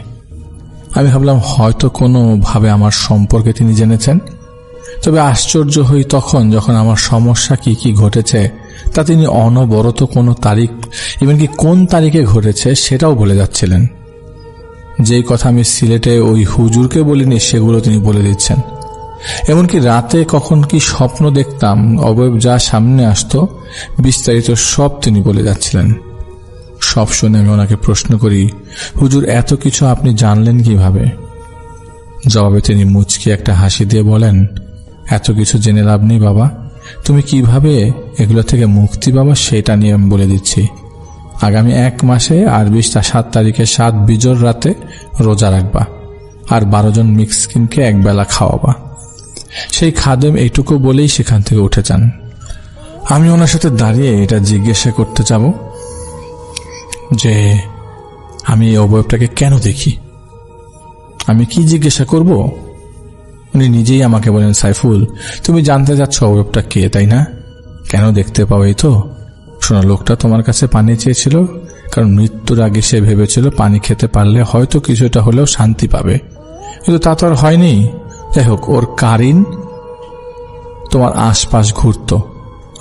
আমি ভাবলাম হয়তো কোনোভাবে আমার সম্পর্কে তিনি জেনেছেন। তবে আশ্চর্য হই তখন যখন আমার সমস্যা কি কি ঘটেছে তা তিনি অনবরত কোনো তারিখ, এমনকি কোন তারিখে ঘটেছে সেটাও বলে যাচ্ছিলেন। যেই কথা আমি সিলেটে ওই হুজুরকে বলিনি সেগুলো তিনি বলে দিচ্ছেন। এমনকি রাতে কখন কি স্বপ্ন দেখতাম, অবয়ব যা সামনে আসতো, বিস্তারিত সব তিনি বলে যাচ্ছিলেন। সব শুনে আমি ওনাকে প্রশ্ন করি, হুজুর এত কিছু আপনি জানলেন কিভাবে? জবাবে তিনি মুচকি একটা হাসি দিয়ে বলেন, এত কিছু জেনে লাভ নেই বাবা, তুমি কিভাবে এগুলো থেকে মুক্তি পাবা সেটা নিয়ে আমি বলে দিচ্ছি। আগামী 1 মাসে আরবি 7 তারিখে 7 বিজোর রাতে রোজা রাখবা আর 12 জন মিসকিনকে একবেলা খাওয়াবা। সেই খাদেম এইটুকু বলেই সেখান থেকে উঠে যান। আমি ওনার সাথে দাঁড়িয়ে এটা জিজ্ঞাসা করতে যাব যে আমি এই অবয়বটাকে কেন দেখি, আমি কি জিজ্ঞাসা করব? উনি নিজেই আমাকে বলেন, সাইফুল তুমি জানতে যাচ্ছ অবয়বটা কে, তাই না? কেন দেখতে পাও? এই তো শোনো, লোকটা তোমার কাছে পানি চেয়েছিল, কারণ মৃত্যুর আগে সে ভেবেছিল পানি খেতে পারলে হয়তো কিছুটা হলেও শান্তি পাবে, কিন্তু তা তো আর হয়নি। যাই হোক, ওর কারিন তোমার আশপাশ ঘুরতো।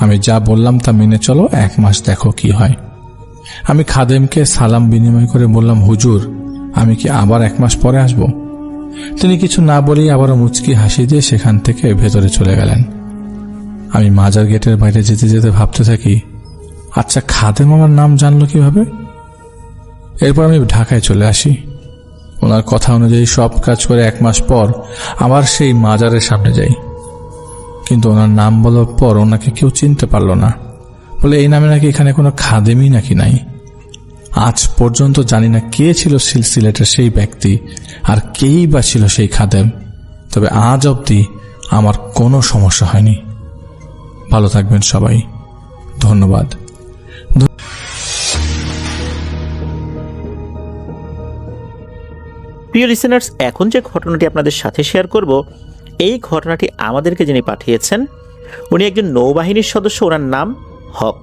আমি যা বললাম তা মেনে চলো, 1 মাস দেখো কি হয়। আমি খাদেমকে সালাম বিনিময় করে বললাম, হুজুর আমি কি আবার 1 মাস পরে আসব? তিনি কিছু না বলেই আবারও মুচকি হাসি দিয়ে সেখান থেকে ভেতরে চলে গেলেন। আমি মাজার গেটের বাইরে যেতে যেতে ভাবতে থাকি, আচ্ছা খাদেম আমার নাম জানলো কিভাবে? এরপর আমি ঢাকায় চলে আসি। ওনার কথা অনুযায়ী সব কাজ করে 1 মাস পর আবার সেই মাজারের সামনে যাই, কিন্তু ওনার নাম বলার পর ওনাকে কেউ চিনতে পারল না। বলে এই নামে নাকি এখানে কোনো খাদেমই নাকি নাই। আজ পর্যন্ত জানি না কে ছিল সিলসিলেটের সেই ব্যক্তি আর কেই বা ছিল সেই খাদেম, তবে আজ অবধি আমার কোনো সমস্যা হয়নি। ভালো থাকবেন সবাই, ধন্যবাদ। প্রিয় লিসেনার্স, এখন যে ঘটনাটি আপনাদের সাথে শেয়ার করব, এই ঘটনাটি আমাদেরকে যিনি পাঠিয়েছেন উনি একজন নৌবাহিনীর সদস্য, ওনার নাম হক।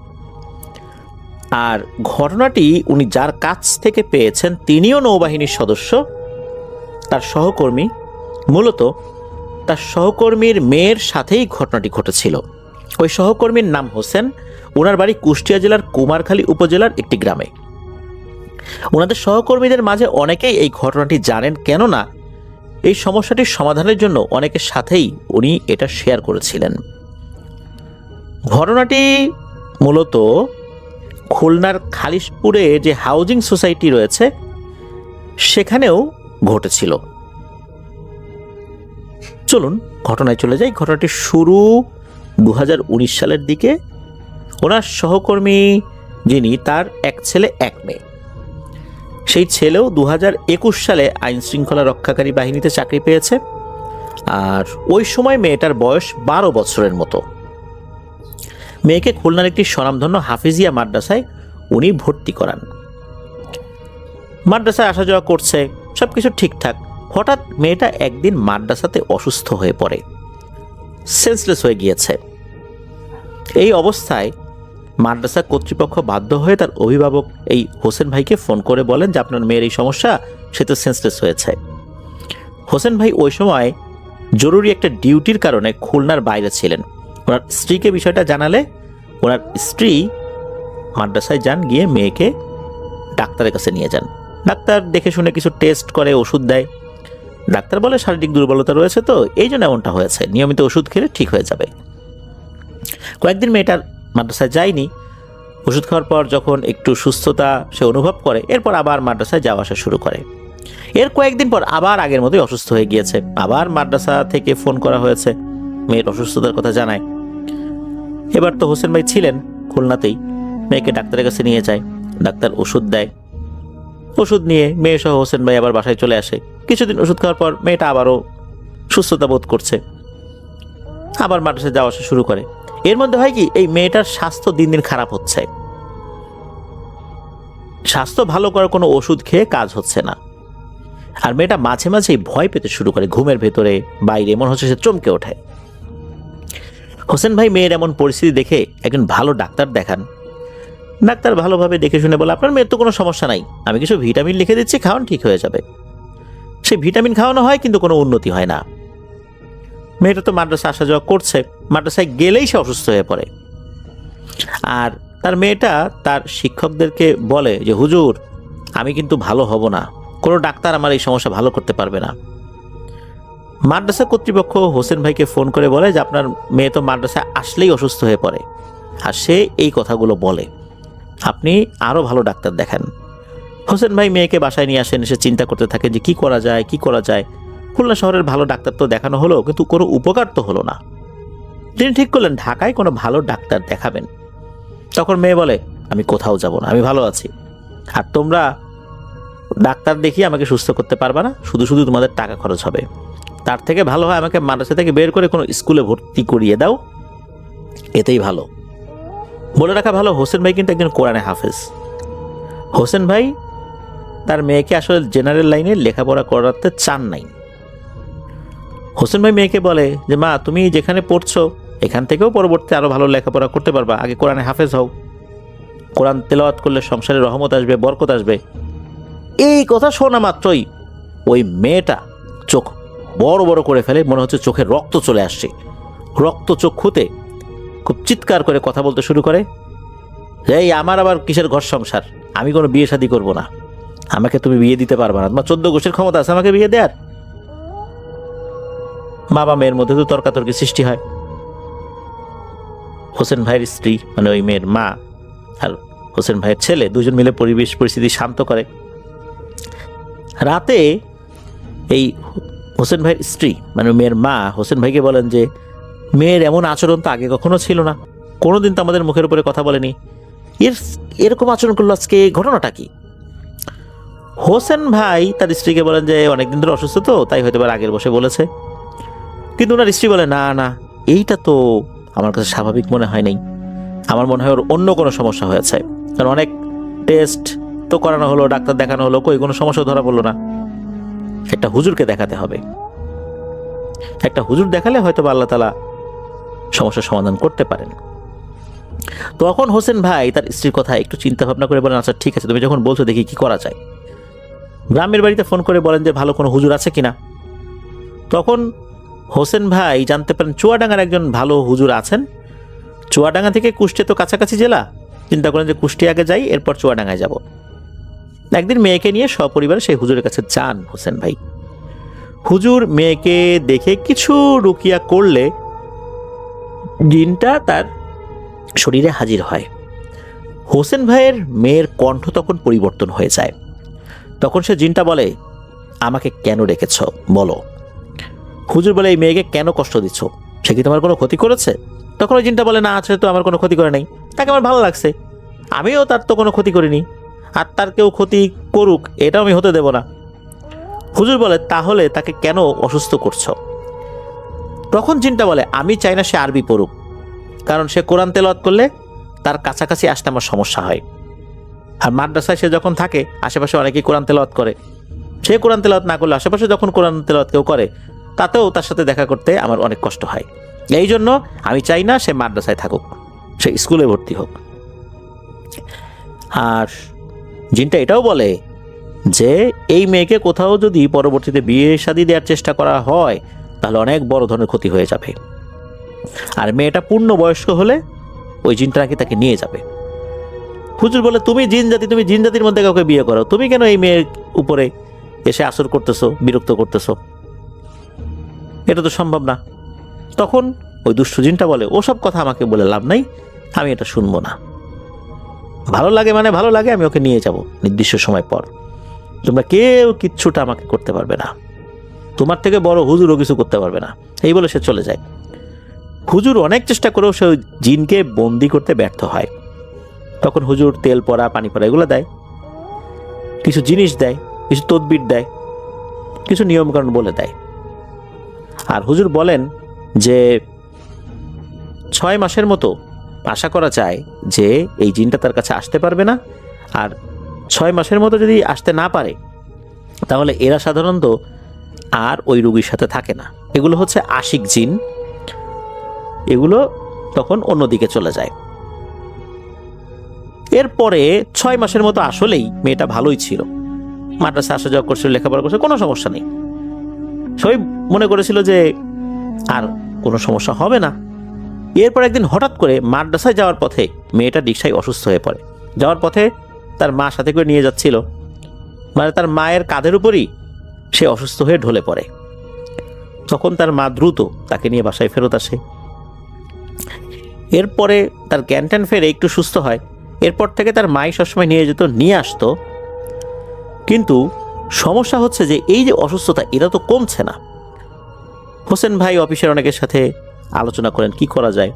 আর ঘটনাটি উনি যার কাছ থেকে পেয়েছেন তিনিও নৌবাহিনীর সদস্য, তার সহকর্মী। মূলত তার সহকর্মীর মেয়ের সাথেই ঘটনাটি ঘটেছিল। ওই সহকর্মীর নাম হোসেন, ওনার বাড়ি কুষ্টিয়া জেলার কুমারখালী উপজেলার একটি গ্রামে। ওনাদের সহকর্মীদের মাঝে অনেকেই এই ঘটনাটি জানেন, কেননা এই সমস্যাটির সমাধানের জন্য অনেকের সাথেই উনি এটা শেয়ার করেছিলেন। ঘটনাটি মূলত খুলনার খালিশপুরে যে হাউজিং সোসাইটি রয়েছে সেখানেও ঘটেছিল। চলুন ঘটনায় চলে যাই। ঘটনাটি শুরু 2019 সালের দিকে। ওনার সহকর্মী যিনি, তার 1 ছেলে 1 মেয়ে। সেই ছেলেও 2021 সালে আইন শৃঙ্খলা রক্ষাকারী বাহিনীতে চাকরি পেয়েছে। আর ওই সময় মেয়েটার বয়স 12 বছরের মতো। মেয়েকে খুলনার একটি স্বনামধন্য হাফিজিয়া মাদ্রাসায় উনি ভর্তি করান। মাদ্রাসায় আসা যাওয়া করছে, সবকিছু ঠিকঠাক। হঠাৎ মেয়েটা একদিন মাদ্রাসাতে অসুস্থ হয়ে পড়ে, সেন্সলেস হয়ে গিয়েছে। এই অবস্থায় মাদ্রাসা কর্তৃপক্ষ বাধ্য হয়ে তার অভিভাবক এই হোসেন ভাইকে ফোন করে বলেন যে আপনার মেয়ের এই সমস্যা, সে তো সেন্সলেস হয়েছে। হোসেন ভাই ওই সময় জরুরি একটা ডিউটির কারণে খুলনার বাইরে ছিলেন। ওনার স্ত্রীকে বিষয়টা জানালে ওনার স্ত্রী মাদ্রাসায় যান, গিয়ে মেয়েকে ডাক্তারের কাছে নিয়ে যান। ডাক্তার দেখে শুনে কিছু টেস্ট করে, ওষুধ দেয়। ডাক্তার বলে শারীরিক দুর্বলতা রয়েছে, তো এই জন্য এমনটা হয়েছে, নিয়মিত ওষুধ খেলে ঠিক হয়ে যাবে। কয়েকদিন মেয়েটার মাদ্রাসায় যায়নি। ওষুধ খাওয়ার পর যখন একটু সুস্থতা সে অনুভব করে, এরপর আবার মাদ্রাসায় যাওয়া আসা শুরু করে। এর কয়েকদিন পর আবার আগের মতোই অসুস্থ হয়ে গিয়েছে। আবার মাদ্রাসা থেকে ফোন করা হয়েছে, মেয়ের অসুস্থতার কথা জানায়। এবার তো হোসেন ভাই ছিলেন খুলনাতেই, মেয়েকে ডাক্তারের কাছে নিয়ে যায়। ডাক্তার ওষুধ দেয়। ওষুধ নিয়ে মেয়ে সহ হোসেন ভাই আবার বাসায় চলে আসে। কিছুদিন ওষুধ খাওয়ার পর মেয়েটা আবারও সুস্থতা বোধ করছে, আবার মাদ্রাসায় যাওয়া আসা শুরু করে। এর মধ্যে হয় কি, এই মেয়েটার স্বাস্থ্য দিন দিন খারাপ হচ্ছে। স্বাস্থ্য ভালো করার কোনো ওষুধ খেয়ে কাজ হচ্ছে না। আর মেয়েটা মাঝে মাঝেই ভয় পেতে শুরু করে, ঘুমের ভেতরে বাইরে মনে হচ্ছে সে চমকে ওঠে। হোসেন ভাই মেয়ের এমন পরিস্থিতি দেখে একজন ভালো ডাক্তার দেখান। ডাক্তার ভালোভাবে দেখে শুনে বলে, আপনার মেয়ের তো কোনো সমস্যা নাই, আমি কিছু ভিটামিন লিখে দিচ্ছি, খাওয়ান, ঠিক হয়ে যাবে। সেই ভিটামিন খাওয়ানো হয়, কিন্তু কোনো উন্নতি হয় না। মেয়েটা তো মাদ্রাসা আসা যাওয়া করছে, মাদ্রাসায় গেলেই সে অসুস্থ হয়ে পড়ে। আর তার মেয়েটা তার শিক্ষকদেরকে বলে যে হুজুর, আমি কিন্তু ভালো হব না, কোনো ডাক্তার আমার এই সমস্যা ভালো করতে পারবে না। মাদ্রাসা কর্তৃপক্ষ হোসেন ভাইকে ফোন করে বলে যে আপনার মেয়ে তো মাদ্রাসায় আসলেই অসুস্থ হয়ে পড়ে। আর সে এই কথাগুলো বলে। আপনি আরও ভালো ডাক্তার দেখান। হোসেন ভাই মেয়েকে বাসায় নিয়ে আসেন, এসে চিন্তা করতে থাকে যে কি করা যায় কি করা যায়। খুলনা শহরের ভালো ডাক্তার তো দেখানো হলো, কিন্তু কোনো উপকার তো হলো না। তিনি ঠিক করলেন ঢাকায় কোনো ভালো ডাক্তার দেখাবেন। তখন মেয়ে বলে, আমি কোথাও যাব না, আমি ভালো আছি, আর তোমরা ডাক্তার দেখিয়ে আমাকে সুস্থ করতে পারবে না, শুধু শুধু তোমাদের টাকা খরচ হবে। তার থেকে ভালো হয় আমাকে মাদ্রাসা থেকে বের করে কোনো স্কুলে ভর্তি করিয়ে দাও, এতেই ভালো। বলে রাখা ভালো, হোসেন ভাই কিন্তু একজন কোরআনে হাফেজ। হোসেন ভাই তার মেয়েকে আসলে জেনারেল লাইনে লেখাপড়া করাতে চান নাই। হোসেন ভাই মেয়েকে বলে যে মা, তুমি যেখানে পড়ছো এখান থেকেও পরবর্তী আরো ভালো লেখাপড়া করতে পারবা, আগে কোরআনে হাফেজ হও। কোরআন তেলাওয়াত করলে সংসারে রহমত আসবে, বরকত আসবে। এই কথা শোনা মাত্রই ওই মেয়েটা চোখ বড় বড় করে ফেলে, মনে হচ্ছে চোখে রক্ত চলে আসছে। রক্ত চক্ষুতে খুব চিৎকার করে কথা বলতে শুরু করে, এই আমার আবার কিসের ঘর সংসার, আমি কোনো বিয়ে শাদী করবো না, আমাকে তুমি বিয়ে দিতে পারবে না, তোমার 14 গোষ্ঠীর ক্ষমতা আছে আমাকে বিয়ে দেয়ার। বাবা মেয়ের মধ্যে তো তর্কাতর্কি সৃষ্টি হয়। হোসেন ভাইয়ের স্ত্রী মানে ওই মেয়ের মা আর হোসেন ভাইয়ের ছেলে দুজন মিলে পরিস্থিতি শান্ত করে। রাতে এই হোসেন ভাইয়ের স্ত্রী মানে মেয়ের মা হোসেন ভাইকে বলেন যে মেয়ের এমন আচরণ তো আগে কখনো ছিল না, কোনোদিন তো আমাদের মুখের উপরে কথা বলেনি, এরকম আচরণ করলো আজকে, ঘটনাটা কি? হোসেন ভাই তার স্ত্রীকে বলেন যে অনেকদিন ধরে অসুস্থ তো, তাই হয়তো আগের বসে বলেছে। কিন্তু ওনার স্ত্রী বলে, না না, এইটা তো আমার কাছে স্বাভাবিক মনে হয় নাই, আমার মনে হয় ওর অন্য কোনো সমস্যা হয়েছে, কারণ অনেক টেস্ট তো করানো হলো, ডাক্তার দেখানো হলো, কই কোনো সমস্যা ধরা পড়লো না। একটা হুজুরকে দেখাতে হবে, একটা হুজুর দেখালে হয়তো আল্লাহ তাআলা সমস্যার সমাধান করতে পারেন। তখন হোসেন ভাই তার স্ত্রীর কথা একটু চিন্তা ভাবনা করে বলেন, আচ্ছা ঠিক আছে, তুমি যখন বলছো দেখি কি করা যায়। গ্রামের বাড়িতে ফোন করে বলেন যে ভালো কোনো হুজুর আছে কিনা। তখন হোসেন ভাই জানতে পারেন চুয়াডাঙ্গার একজন ভালো হুজুর আছেন। চুয়াডাঙ্গা থেকে কুষ্টিয়া তো কাছাকাছি জেলা, চিন্তা করেন যে কুষ্টিয়া আগে যাই, এরপর চুয়াডাঙ্গায় যাব। একদিন মেয়েকে নিয়ে সপরিবারে সেই হুজুরের কাছে যান হোসেন ভাই। হুজুর মেয়েকে দেখে কিছু রুকিয়া করলে জিনটা তার শরীরে হাজির হয়। হোসেন ভাইয়ের মেয়ের কণ্ঠ তখন পরিবর্তন হয়ে যায়। তখন সে জিনটা বলে, আমাকে কেন রেখেছ বলো। হুজুর বলে, এই মেয়েকে কেন কষ্ট দিচ্ছ, সে কি তোমার কোনো ক্ষতি করেছে? তখন ওই জিনটা বলে, না আছে তো আমার কোনো ক্ষতি করে নাই, তাকে আমার ভালো লাগছে, আমিও তার তো কোনো ক্ষতি করিনি, আর তার কেউ ক্ষতি করুক এটাও আমি হতে দেব না। হুজুর বলে, তাহলে তাকে কেন অসুস্থ করছো? তখন জিনটা বলে, আমি চাই না সে আরবি পড়ুক, কারণ সে কোরআন তেলাওয়াত করলে তার কাছাকাছি আসতে আমার সমস্যা হয়, আর মাদ্রাসায় সে যখন থাকে আশেপাশে অনেকেই কোরআন তেলাওয়াত করে, সে কোরআন তেলাওয়াত না করলে আশেপাশে যখন কোরআন তেলাওয়াত কেউ করে তাতেও তার সাথে দেখা করতে আমার অনেক কষ্ট হয়। এই জন্য আমি চাই না সে মাদ্রাসায় থাকুক, সে স্কুলে ভর্তি হোক। আর জিনটা এটাও বলে যে এই মেয়েকে কোথাও যদি পরবর্তীতে বিয়ে শাদী দেওয়ার চেষ্টা করা হয় তাহলে অনেক বড় ধরনের ক্ষতি হয়ে যাবে, আর মেয়েটা পূর্ণ বয়স্ক হলে ওই জিনটা নাকি তাকে নিয়ে যাবে। হুজুর বলে, তুমি জিন জাতি, তুমি জিন জাতির মধ্যে কাউকে বিয়ে করো, তুমি কেন এই মেয়ের উপরে এসে আসর করতেছো, বিরক্ত করতেছো, এটা তো সম্ভব না। তখন ওই দুষ্ট জিনটা বলে, ওসব কথা আমাকে বলে লাভ নাই, আমি এটা শুনবো না, ভালো লাগে মানে ভালো লাগে, আমি ওকে নিয়ে যাব নির্দিষ্ট সময় পর, তোমরা কেউ কিচ্ছুটা আমাকে করতে পারবে না, তোমার থেকে বড় হুজুরও কিছু করতে পারবে না। এই বলে সে চলে যায়। হুজুর অনেক চেষ্টা করেও সে জিনকে বন্দি করতে ব্যর্থ হয়। তখন হুজুর তেল পড়া, পানি পড়া এগুলো দেয়, কিছু জিনিস দেয়, কিছু তদবির দেয়, কিছু নিয়মকানুন বলে দেয়। আর হুজুর বলেন যে 6 মাসের মতো আশা করা যায় যে এই জিনটা তার কাছে আসতে পারবে না, আর 6 মাসের মতো যদি আসতে না পারে তাহলে এরা সাধারণত আর ওই রোগীর সাথে থাকে না, এগুলো হচ্ছে আশিক জিন, এগুলো তখন অন্যদিকে চলে যায়। এরপরে 6 মাসের মতো আসলেই মেয়েটা ভালোই ছিল, মাদ্রাসা আসা যাওয়া করছিল, লেখাপড়া করছে, কোনো সমস্যা নেই, সবাই মনে করেছিল যে আর কোনো সমস্যা হবে না। এরপর একদিন হঠাৎ করে মাদ্রাসায় যাওয়ার পথে মেয়েটা রিকশায় অসুস্থ হয়ে পড়ে। যাওয়ার পথে তার মা সাথে করে নিয়ে যাচ্ছিল, মানে তার মায়ের কাঁধের উপরই সে অসুস্থ হয়ে ঢলে পড়ে। তখন তার মা দ্রুত তাকে নিয়ে বাসায় ফেরত আসে। এরপরে তার জ্ঞান ট্যান ফেরে একটু সুস্থ হয়, এরপর থেকে তার মাই সবসময় নিয়ে যেত, নিয়ে আসতো। কিন্তু সমস্যা হচ্ছে যে এই যে অসুস্থতা, এটা তো কমছে না। হোসেন ভাই অফিসের অনেকের সাথে আলোচনা করেন কি করা যায়।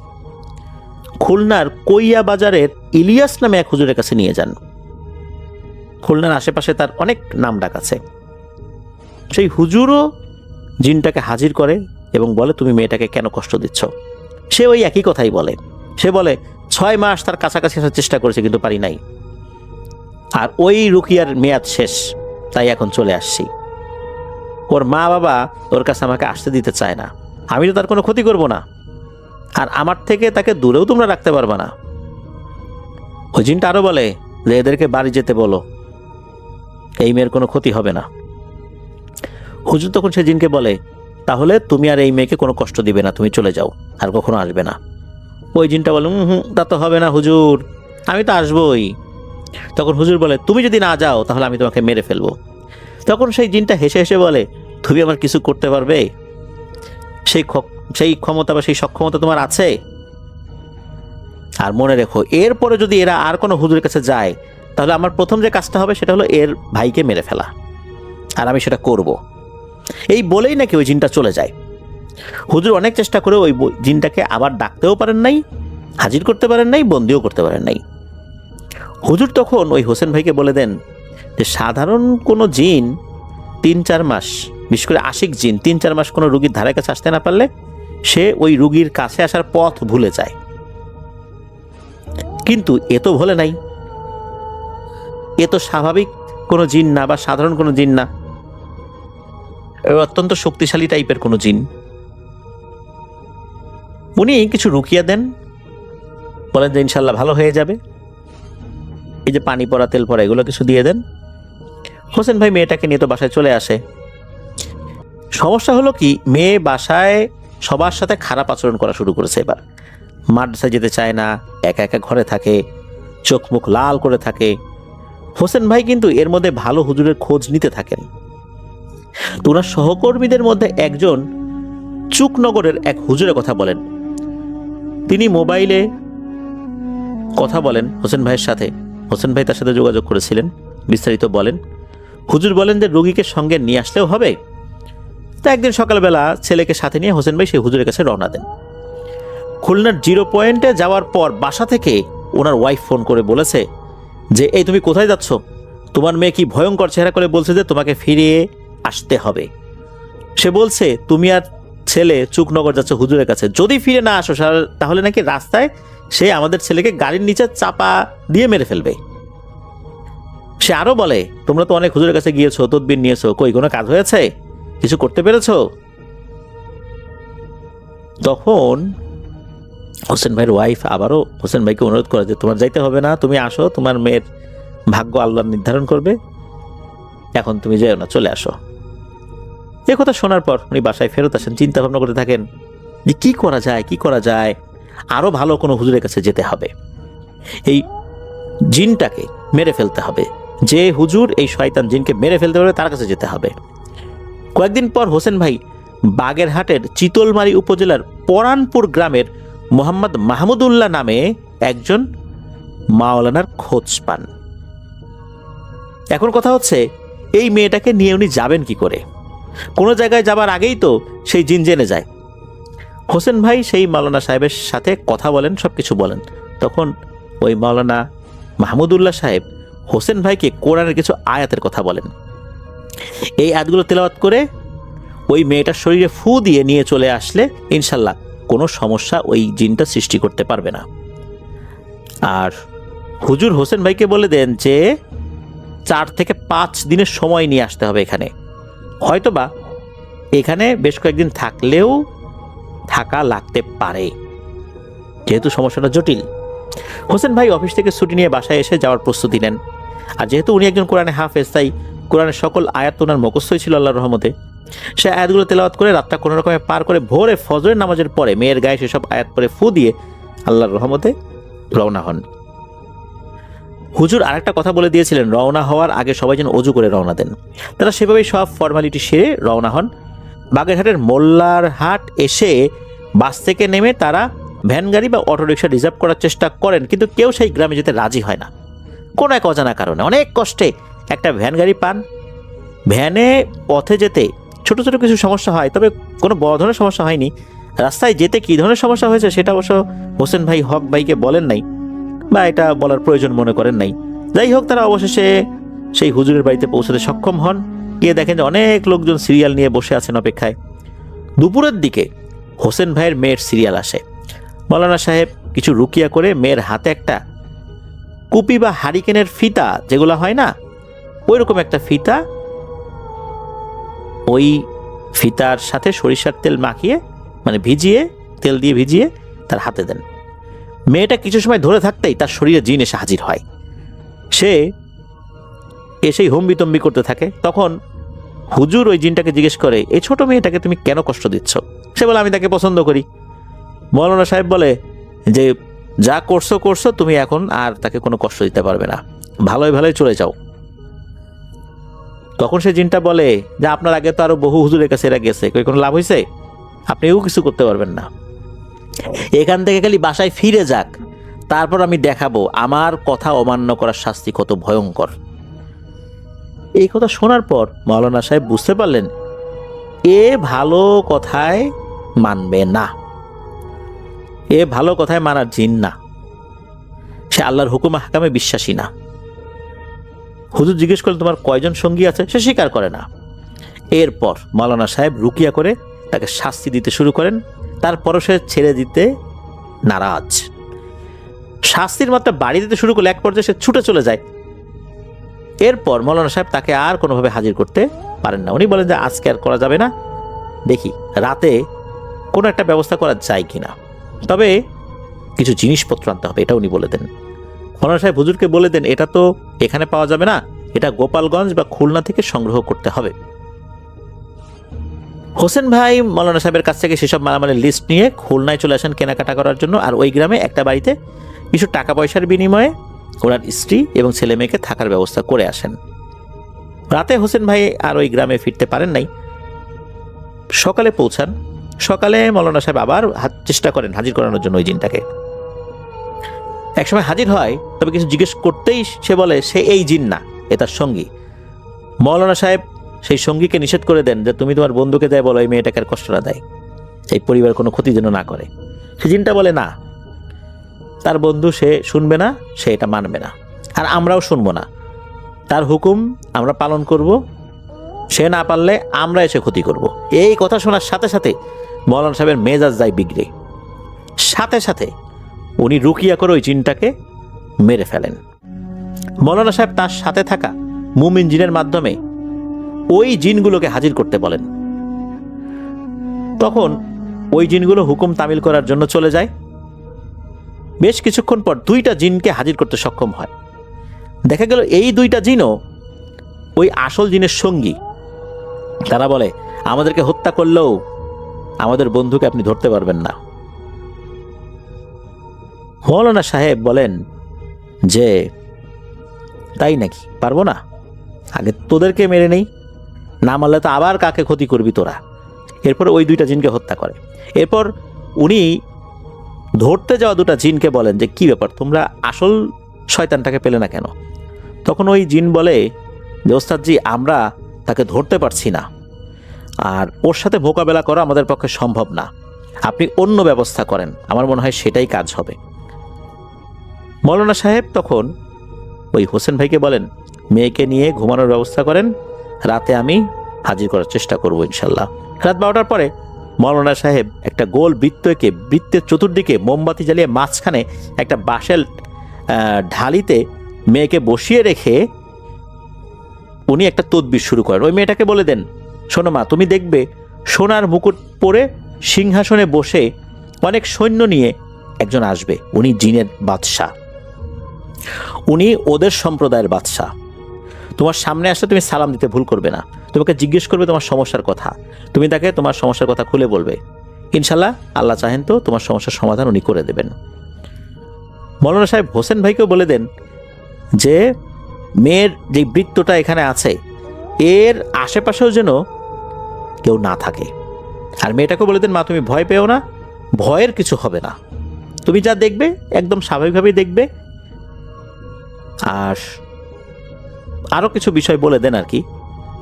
খুলনার কইয়া বাজারের ইলিয়াস নামে এক হুজুরের কাছে নিয়ে যান। খুলনার আশেপাশে তার অনেক নাম ডাক আছে। সেই হুজুরও জিনটাকে হাজির করে এবং বলে, তুমি মেয়েটাকে কেন কষ্ট দিচ্ছ? সে ওই একই কথাই বলে। সে বলে 6 মাস তার কাছাকাছি আসার চেষ্টা করেছে কিন্তু পারি নাই, আর ওই রুকিয়ার মেয়াদ শেষ, তাই এখন চলে আসছি। ওর মা বাবা ওর কাছে আমাকে আসতে দিতে চায় না, আমি তো তার কোনো ক্ষতি করব না, আর আমার থেকে তাকে দূরেও তোমরা রাখতে পারবে না। ওই জিনটা আরো বলে যে এদেরকে বাড়ি যেতে বলো, এই মেয়ের কোনো ক্ষতি হবে না। হুজুর তখন সে জিনকে বলে, তাহলে তুমি আর এই মেয়েকে কোনো কষ্ট দিবে না, তুমি চলে যাও, আর কখনো আসবে না। ওই জিনটা বলে, তা তো হবে না হুজুর, আমি তো আসবই। তখন হুজুর বলে, তুমি যদি না যাও তাহলে আমি তোমাকে মেরে ফেলবো। তখন সেই জিনটা হেসে হেসে বলে, তুমি আমার কিছু করতে পারবে? সেই ক্ষমতা বা সেই সক্ষমতা তোমার আছে? আর মনে রেখো, এরপরে যদি এরা আর কোনো হুজুরের কাছে যায়, তাহলে আমার প্রথম যে কাজটা হবে সেটা হলো এর ভাইকে মেরে ফেলা, আর আমি সেটা করব। এই বলেই নাকি ওই জিনটা চলে যায়। হুজুর অনেক চেষ্টা করে ওই জিনটাকে আবার ডাকতেও পারেন নাই, হাজির করতে পারেন নাই, বন্দিও করতে পারেন নাই। হুজুর তখন ওই হোসেন ভাইকে বলে দেন যে সাধারণ কোনো জিন 3-4 মাস, বিশেষ করে আশিক জিন 3-4 মাস কোনো রুগীর ধারে কাছে আসতে না পারলে সে ওই রুগীর কাছে আসার পথ ভুলে যায়। কিন্তু এ তো ভুলে নাই, এ তো স্বাভাবিক কোনো জিন না বা সাধারণ কোনো জিন না, অত্যন্ত শক্তিশালী টাইপের কোনো জিন। উনি কিছু রুকিয়া দেন, বলেন যে ইনশাল্লাহ ভালো হয়ে যাবে। এই যে পানি পড়া, তেল পড়া, এগুলো কিছু দিয়ে দেন। হোসেন ভাই মেয়েটাকে নিয়ে তো বাসায় চলে আসে। সমস্যা হলো কি, মেয়ে বাসায় সবার সাথে খারাপ আচরণ করা শুরু করেছে। এবার মাদ্রাসায় যেতে চায় না, একা একা ঘরে থাকে, চোখ মুখ লাল করে থাকে। হোসেন ভাই কিন্তু এর মধ্যে ভালো হুজুরের খোঁজ নিতে থাকেন। তো ওনার সহকর্মীদের মধ্যে একজন চুকনগরের এক হুজুরের কথা বলেন। তিনি মোবাইলে কথা বলেন হোসেন ভাইয়ের সাথে। হোসেন ভাই তার সাথে যোগাযোগ করেছিলেন, বিস্তারিত বলেন। হুজুর বলেন যে রোগীকে সঙ্গে নিয়ে আসলেও হবে। তা একদিন সকালবেলা ছেলেকে সাথে নিয়ে হোসেন ভাই সেই হুজুরের কাছে রওনা দেন। খুলনার 0 পয়েন্টে যাওয়ার পর বাসা থেকে ওনার ওয়াইফ ফোন করে বলেছে যে এই তুমি কোথায় যাচ্ছ? তোমার মেয়ে কি ভয়ঙ্কর চেহারা করে বলছে যে তোমাকে ফিরিয়ে আসতে হবে। সে বলছে তুমি আর ছেলে চুকনগর যাচ্ছ হুজুরের কাছে, যদি ফিরে না আসো তাহলে নাকি রাস্তায় সে আমাদের ছেলেকে গাড়ির নিচে চাপা দিয়ে মেরে ফেলবে। সে আরো বলে, তোমরা তো অনেক হুজুরের কাছে গিয়েছো, তদবির নিয়েছো, কই কোনো কাজ হয়েছে? কিছু করতে পেরেছো? তখন হোসেন ভাইয়ের ওয়াইফ আবারও হোসেন ভাইকে অনুরোধ করে যে তোমার যাইতে হবে না, তুমি আসো, তোমার মেয়ের ভাগ্য আল্লাহ নির্ধারণ করবে, এখন তুমি যেও না, চলে আসো। এ কথা শোনার পর উনি বাসায় ফেরত আসেন, চিন্তা ভাবনা করতে থাকেন যে কি করা যায়, আরো ভালো কোনো হুজুরের কাছে যেতে হবে, এই জিনটাকে মেরে ফেলতে হবে, যে হুজুর এই শয়তান জিনকে মেরে ফেলতে পারবে তার কাছে যেতে হবে। কয়েকদিন পর হোসেন ভাই বাগেরহাটের চিতলমারী উপজেলার পরানপুর গ্রামের মোহাম্মদ মাহমুদুল্লাহ নামে একজন মাওলানার খোঁজ পান। এখন কথা হচ্ছে, এই মেয়েটাকে নিয়ে উনি যাবেন কি করে? কোনো জায়গায় যাবার আগেই তো সেই জিন জেনে যায়। হোসেন ভাই সেই মাওলানা সাহেবের সাথে কথা বলেন, সবকিছু বলেন। তখন ওই মাওলানা মাহমুদুল্লাহ সাহেব হোসেন ভাইকে কোরআনের কিছু আয়াতের কথা বলেন। এই আয়াতগুলো তেলাওয়াত করে ওই মেয়েটার শরীরে ফু দিয়ে নিয়ে চলে আসলে ইনশাল্লাহ কোনো সমস্যা ওই জিনটা সৃষ্টি করতে পারবে না। আর হুজুর হোসেন ভাইকে বলে দেন যে 4 থেকে 5 দিনের সময় নিয়ে আসতে হবে এখানে, হয়তোবা এখানে বেশ কয়েকদিন থাকলেও থাকা লাগতে পারে, যেহেতু সমস্যাটা জটিল। হোসেন ভাই অফিস থেকে ছুটি নিয়ে বাসায় এসে যাওয়ার প্রস্তুতি নেন। আর যেহেতু উনি একজন কোরআনে হাফেজ, তাই কোরআনের সকল আয়াত ওনার মুখস্থই ছিল আল্লাহর রহমতে। সে আয়াতগুলো তেলাওয়াত করে রাতটা কোনো রকমে পার করে ভোরে ফজরের নামাজের পরে মেয়ের গায়ে সেসব আয়াত পরে ফু দিয়ে আল্লাহর রহমতে রওনা হন। হুজুর আরেকটা কথা বলে দিয়েছিলেন, রওনা হওয়ার আগে সবাই যেন অজু করে রওনা দেন। তারা সেভাবেই সব ফর্মালিটি সেরে রওনা হন। বাগেরহাটের মোল্লার হাট এসে বাস থেকে নেমে তারা ভ্যান গাড়ি বা অটোরিকশা রিজার্ভ করার চেষ্টা করেন, কিন্তু কেউ সেই গ্রামে যেতে রাজি হয় না। কোনো এক অজানা কারণে অনেক কষ্টে একটা ভ্যান গাড়ি পান। ভ্যানে পথে যেতে ছোট ছোট কিছু সমস্যা হয়, তবে কোনো বড় ধরনের সমস্যা হয়নি। রাস্তায় যেতে কী ধরনের সমস্যা হয়েছে সেটা অবশ্য হোসেন ভাই হক ভাইকে বলেন নাই, বা এটা বলার প্রয়োজন মনে করেন নাই। যাই হোক, তারা অবশেষে সেই হুজুরের বাড়িতে পৌঁছতে সক্ষম হন। গিয়ে দেখেন যে অনেক লোকজন সিরিয়াল নিয়ে বসে আছেন অপেক্ষায়। দুপুরের দিকে হোসেন ভাইয়ের মেয়ের সিরিয়াল আসে। মৌলানা সাহেব কিছু রুকিয়া করে মেয়ের হাতে একটা কুপি বা হারিকেনের ফিতা যেগুলো হয় না, ওই রকম একটা ফিতা, ওই ফিতার সাথে সরিষার তেল মাখিয়ে, মানে ভিজিয়ে, তেল দিয়ে ভিজিয়ে তার হাতে দেন। মেয়েটা কিছু সময় ধরে থাকতেই তার শরীরে জিন এসে হাজির হয়। সে এসেই হম্বিতম্বি করতে থাকে। তখন হুজুর ওই জিনটাকে জিজ্ঞেস করে, এই ছোট মেয়েটাকে তুমি কেন কষ্ট দিচ্ছ? সে বলে, আমি তাকে পছন্দ করি। মৌলানা সাহেব বলে যে যা করছো করছো, তুমি এখন আর তাকে কোনো কষ্ট দিতে পারবে না, ভালোই ভালোই চলে যাও। তখন সে জিনটা বলে যে আপনার আগে তো আরো বহু হুজুরের কাছে এরা গেছে, কোনো লাভ হয়েছে? আপনিও কিছু করতে পারবেন না। এখান থেকে খালি বাসায় ফিরে যাক, তারপর আমি দেখাবো আমার কথা অমান্য করার শাস্তি কত ভয়ঙ্কর। এই কথা শোনার পর মৌলানা সাহেব বুঝতে পারলেন এ ভালো কথায় মানবে না, এ ভালো কথায় মানার জিন না, সে আল্লাহর হুকুম হাকামে বিশ্বাসী না। হুজুর জিজ্ঞেস করলেন, তোমার কয়জন সঙ্গী আছে? সে স্বীকার করে না। এরপর মৌলানা সাহেব রুকিয়া করে তাকে শাস্তি দিতে শুরু করেন। তারপরও সে ছেড়ে দিতে নারাজ। শাস্তির মাত্রা বাড়িয়ে দিতে শুরু করলে এক পর্যায়ে সে ছুটে চলে যায়। এরপর মৌলানা সাহেব তাকে আর কোনোভাবে হাজির করতে পারেন না। উনি বলেন যে আজকে আর করা যাবে না, দেখি রাতে কোনো একটা ব্যবস্থা করা যায় কিনা, তবে কিছু জিনিসপত্র আনতে হবে, এটা উনি বলে দেন। মৌলানা সাহেব হুজুরকে বলে দেন, এটা তো এখানে পাওয়া যাবে না, এটা গোপালগঞ্জ বা খুলনা থেকে সংগ্রহ করতে হবে। হোসেন ভাই মৌলানা সাহেবের কাছ থেকে সেসব মালামালের লিস্ট নিয়ে খুলনায় চলে আসেন কেনাকাটা করার জন্য। আর ওই গ্রামে একটা বাড়িতে কিছু টাকা পয়সার বিনিময়ে ওনার স্ত্রী এবং ছেলে মেয়েকে থাকার ব্যবস্থা করে আসেন। রাতে হোসেন ভাই আর ওই গ্রামে ফিরতে পারেন নাই। সকালে পৌঁছান। সকালে মৌলানা সাহেব আবার চেষ্টা করেন হাজির করানোর জন্য ওই জিনটাকে। একসময় হাজির হয়, তবে কিছু জিজ্ঞেস করতেই সে বলে সে এই জিন না, এ তার সঙ্গী। মৌলানা সাহেব সেই সঙ্গীকে নিষেধ করে দেন যে তুমি তোমার বন্ধুকে যাই বলো এই মেয়েটাকে আর কষ্ট না দেয়, সেই পরিবার কোনো ক্ষতি যেন না করে। সে জিনটা বলে না, তার বন্ধু সে শুনবে না, সে এটা মানবে না, আর আমরাও শুনবো না। তার হুকুম আমরা পালন করব, সে না পারলে আমরা এসে ক্ষতি করব। এই কথা শোনার সাথে সাথে মৌলানা সাহেবের মেজাজ যায় বিগড়ে। সাথে সাথে উনি রুকিয়া করে ওই জিনটাকে মেরে ফেলেন। মৌলানা সাহেব তার সাথে থাকা মুমিন জিনের মাধ্যমে ওই জিনগুলোকে হাজির করতে বলেন। তখন ওই জিনগুলো হুকুম তামিল করার জন্য চলে যায়। বেশ কিছুক্ষণ পর দুইটা জিনকে হাজির করতে সক্ষম হয়। দেখা গেল এই দুইটা জিনও ওই আসল জিনের সঙ্গী। তারা বলে আমাদেরকে হত্যা করলেও আমাদের বন্ধুকে আপনি ধরতে পারবেন না। মৌলানা সাহেব বলেন যে তাই নাকি, পারবো না, আগে তোদেরকে মেরে নেই, না মারলে তো আবার কাকে ক্ষতি করবি তোরা। এরপর ওই দুইটা জিনকে হত্যা করে। এরপর উনি ধরতে যাওয়া দুটা জিনকে বলেন যে কি ব্যাপার, তোমরা আসল শয়তানটাকে পেলে না কেন? তখন ওই জিন বলে যে ওস্তাদজি, আমরা তাকে ধরতে পারছি না, আর ওর সাথে মোকাবেলা করা আমাদের পক্ষে সম্ভব না, আপনি অন্য ব্যবস্থা করেন, আমার মনে হয় সেটাই কাজ হবে। মৌলানা সাহেব তখন ওই হোসেন ভাইকে বলেন মেয়েকে নিয়ে ঘুমানোর ব্যবস্থা করেন, রাতে আমি হাজির করার চেষ্টা করব ইনশাল্লাহ। রাত 12টার পরে মৌলানা সাহেব একটা গোল বৃত্ত এঁকে বৃত্তের চতুর্দিকে মোমবাতি জ্বালিয়ে মাঝখানে একটা বাঁশের ঢালিতে মেয়েকে বসিয়ে রেখে উনি একটা তদবির শুরু করেন। ওই মেয়েটাকে বলে দেন, শোনো মা, তুমি দেখবে সোনার মুকুট পরে সিংহাসনে বসে অনেক সৈন্য নিয়ে একজন আসবে, উনি জিনের বাদশাহ, উনি ওদের সম্প্রদায়ের বাদশাহ। তোমার সামনে আসলে তুমি সালাম দিতে ভুল করবে না, তোমাকে জিজ্ঞেস করবে তোমার সমস্যার কথা, তুমি তাকে তোমার সমস্যার কথা খুলে বলবে, ইনশাল্লাহ আল্লাহ চাহেন তো তোমার সমস্যার সমাধান উনি করে দেবেন। মৌলানা সাহেব হোসেন ভাইকেও বলে দেন যে মেয়ের যে বৃত্তটা এখানে আছে এর আশেপাশেও যেন কেউ না থাকে। আর মেয়েটাকে বলে দেন, মা তুমি ভয় পেও না, ভয়ের কিছু হবে না, তুমি যা দেখবে একদম স্বাভাবিকভাবেই দেখবে। আর আরও কিছু বিষয় বলে দেন আর কি,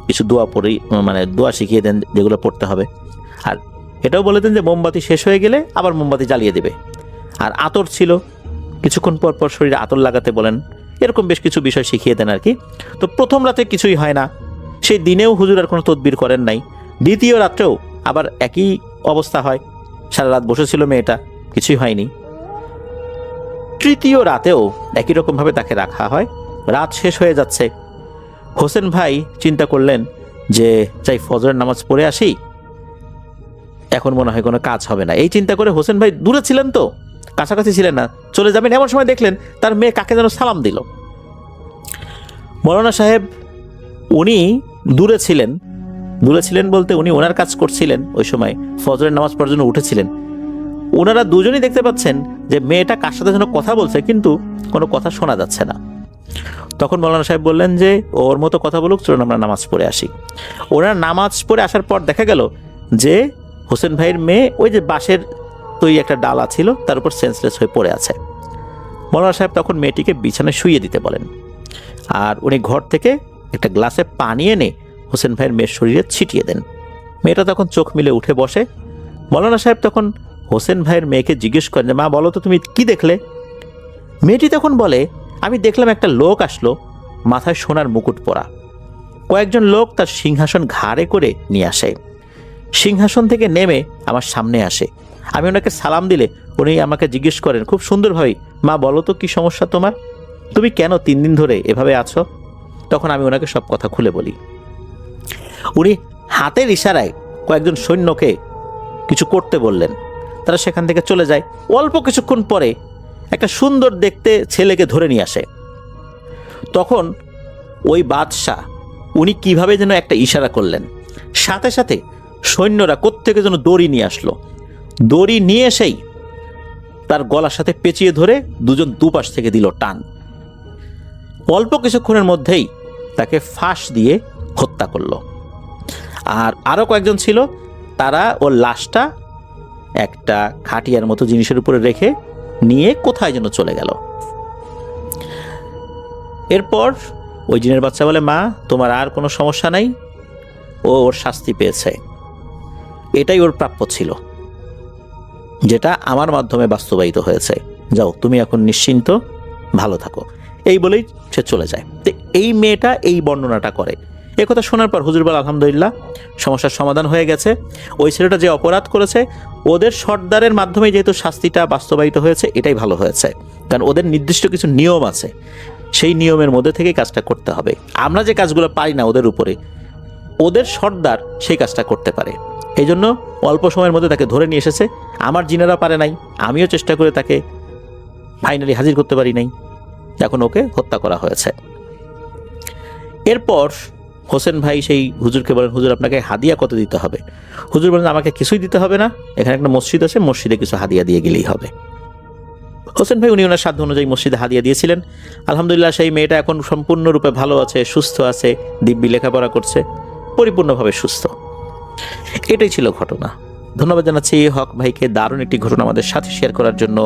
কিছু দোয়া পড়ি, মানে দোয়া শিখিয়ে দেন যেগুলো পড়তে হবে। আর এটাও বলে দেন যে মোমবাতি শেষ হয়ে গেলে আবার মোমবাতি জ্বালিয়ে দেবে। আর আতর ছিল, কিছুক্ষণ পর পর শরীরে আতর লাগাতে বলেন। এরকম বেশ কিছু বিষয় শিখিয়ে দেন আর কি। তো প্রথম রাতে কিছুই হয় না, সেই দিনেও হুজুর আর কোনো তদবির করেন নাই। দ্বিতীয় রাত্রেও আবার একই অবস্থা হয়, সারা রাত বসেছিল মেয়েটা, কিছুই হয়নি। তৃতীয় রাতেও একই রকমভাবে তাকে রাখা হয়। রাত শেষ হয়ে যাচ্ছে, হোসেন ভাই চিন্তা করলেন যে যাই ফজরের নামাজ পড়ে আসি, এখন মনে হয় কোনো কাজ হবে না। এই চিন্তা করে হোসেন ভাই দূরে ছিলেন, তো কাছাকাছি ছিলেন না, চলে যাবেন এমন সময় দেখলেন তার মেয়ে কাকে যেন সালাম দিল। মৌলানা সাহেব উনি দূরে ছিলেন বলতে উনি ওনার কাজ করছিলেন, ওই সময় ফজরের নামাজ পড়ার জন্য উঠেছিলেন। ওনারা দুজনেই দেখতে পাচ্ছেন যে মেয়েটা কার সাথে যেন কথা বলছে, কিন্তু কোনো কথা শোনা যাচ্ছে না। তখন মৌলানা সাহেব বললেন যে ওর মতো কথা বলুক, চলুন আমরা নামাজ পড়ে আসি। ওনারা নামাজ পড়ে আসার পর দেখা গেল যে হোসেন ভাইয়ের মেয়ে ওই যে বাঁশের তৈরি একটা ডালা ছিল তার উপর সেন্সলেস হয়ে পড়ে আছে। মৌলানা সাহেব তখন মেয়েটিকে বিছানায় শুইয়ে দিতে বলেন, আর উনি ঘর থেকে একটা গ্লাসে পানি এনে হোসেন ভাইয়ের মেয়ের শরীরে ছিটিয়ে দেন। মেয়েটা তখন চোখ মিলে উঠে বসে। মৌলানা সাহেব তখন হোসেন ভাইয়ের মেয়েকে জিজ্ঞেস করেন যে মা বলো তো তুমি কি দেখলে? মেয়েটি তখন বলে, আমি দেখলাম একটা লোক আসলো, মাথায় সোনার মুকুট পরা। কয়েকজন লোক তার সিংহাসন ঘাড়ে করে নিয়ে আসে। সিংহাসন থেকে নেমে আমার সামনে আসে। আমি ওনাকে সালাম দিলে উনি আমাকে জিজ্ঞেস করেন খুব সুন্দরভাবে, মা বলো তো কি সমস্যা তোমার, তুমি কেন 3 দিন ধরে এভাবে আছো? তখন আমি ওনাকে সব কথা খুলে বলি। উনি হাতের ইশারায় কয়েকজন সৈন্যকে কিছু করতে বললেন, তারা সেখান থেকে চলে যায়। অল্প কিছুক্ষণ পরে একটা সুন্দর দেখতে ছেলেকে ধরে নিয়ে আসে। তখন ওই বাদশাহ উনি কিভাবে যেন একটা ইশারা করলেন, সাথে সাথে সৈন্যরা কোত্থেকে যেন দড়ি নিয়ে আসলো। দড়ি নিয়ে এসেই তার গলার সাথে পেঁচিয়ে ধরে দুজন দুপাশ থেকে দিল টান। অল্প কিছুক্ষণের মধ্যেই তাকে ফাঁস দিয়ে হত্যা করলো। আর আরও কয়েকজন ছিল, তারা ওর লাশটা একটা খাটিয়ার মতো জিনিসের উপরে রেখে নিয়ে কোথায় যেন চলে গেল। এরপর ওই জিনের বাচ্চা বলে, মা তোমার আর কোনো সমস্যা নাই, ও ওর শাস্তি পেয়েছে, এটাই ওর প্রাপ্য ছিল, যেটা আমার মাধ্যমে বাস্তবায়িত হয়েছে, যাও তুমি এখন নিশ্চিন্ত ভালো থাকো। এই বলেই সে চলে যায়। তো এই মেয়েটা এই বর্ণনাটা করে। এ কথা শোনার পর হুজুর বলে, আলহামদুলিল্লাহ সমস্যার সমাধান হয়ে গেছে। ওই ছেলেটা যে অপরাধ করেছে ওদের সর্দারের মাধ্যমে যেহেতু শাস্তিটা বাস্তবায়িত হয়েছে, এটাই ভালো হয়েছে, কারণ ওদের নির্দিষ্ট কিছু নিয়ম আছে, সেই নিয়মের মধ্যে থেকে কাজটা করতে হবে। আমরা যে কাজগুলো পারি না ওদের উপরে, ওদের সর্দার সেই কাজটা করতে পারে। এই জন্য অল্প সময়ের মধ্যে তাকে ধরে নিয়ে এসেছে। আমার জিনেরা পারে নাই, আমিও চেষ্টা করে তাকে ফাইনালি হাজির করতে পারি নাই, এখন ওকে হত্যা করা হয়েছে। এরপর হোসেন ভাই সেই হুজুরকে বলেন, হুজুর আপনাকে হাদিয়া কত দিতে হবে? হুজুর বলেন, আমাকে কিছুই দিতে হবে না, এখানে একটা মসজিদ আছে, মসজিদে কিছু হাদিয়া দিয়ে গেলেই হবে। হোসেন ভাই উনি ওনার সাধ্য অনুযায়ী মসজিদে হাদিয়া দিয়েছিলেন। আলহামদুলিল্লাহ সেই মেয়েটা এখন সম্পূর্ণরূপে ভালো আছে, সুস্থ আছে, দিব্যি লেখাপড়া করছে, পরিপূর্ণভাবে সুস্থ। এটাই ছিল ঘটনা। ধন্যবাদ জানাচ্ছি হক ভাইকে দারুণ একটি ঘটনা আমাদের সাথে শেয়ার করার জন্য।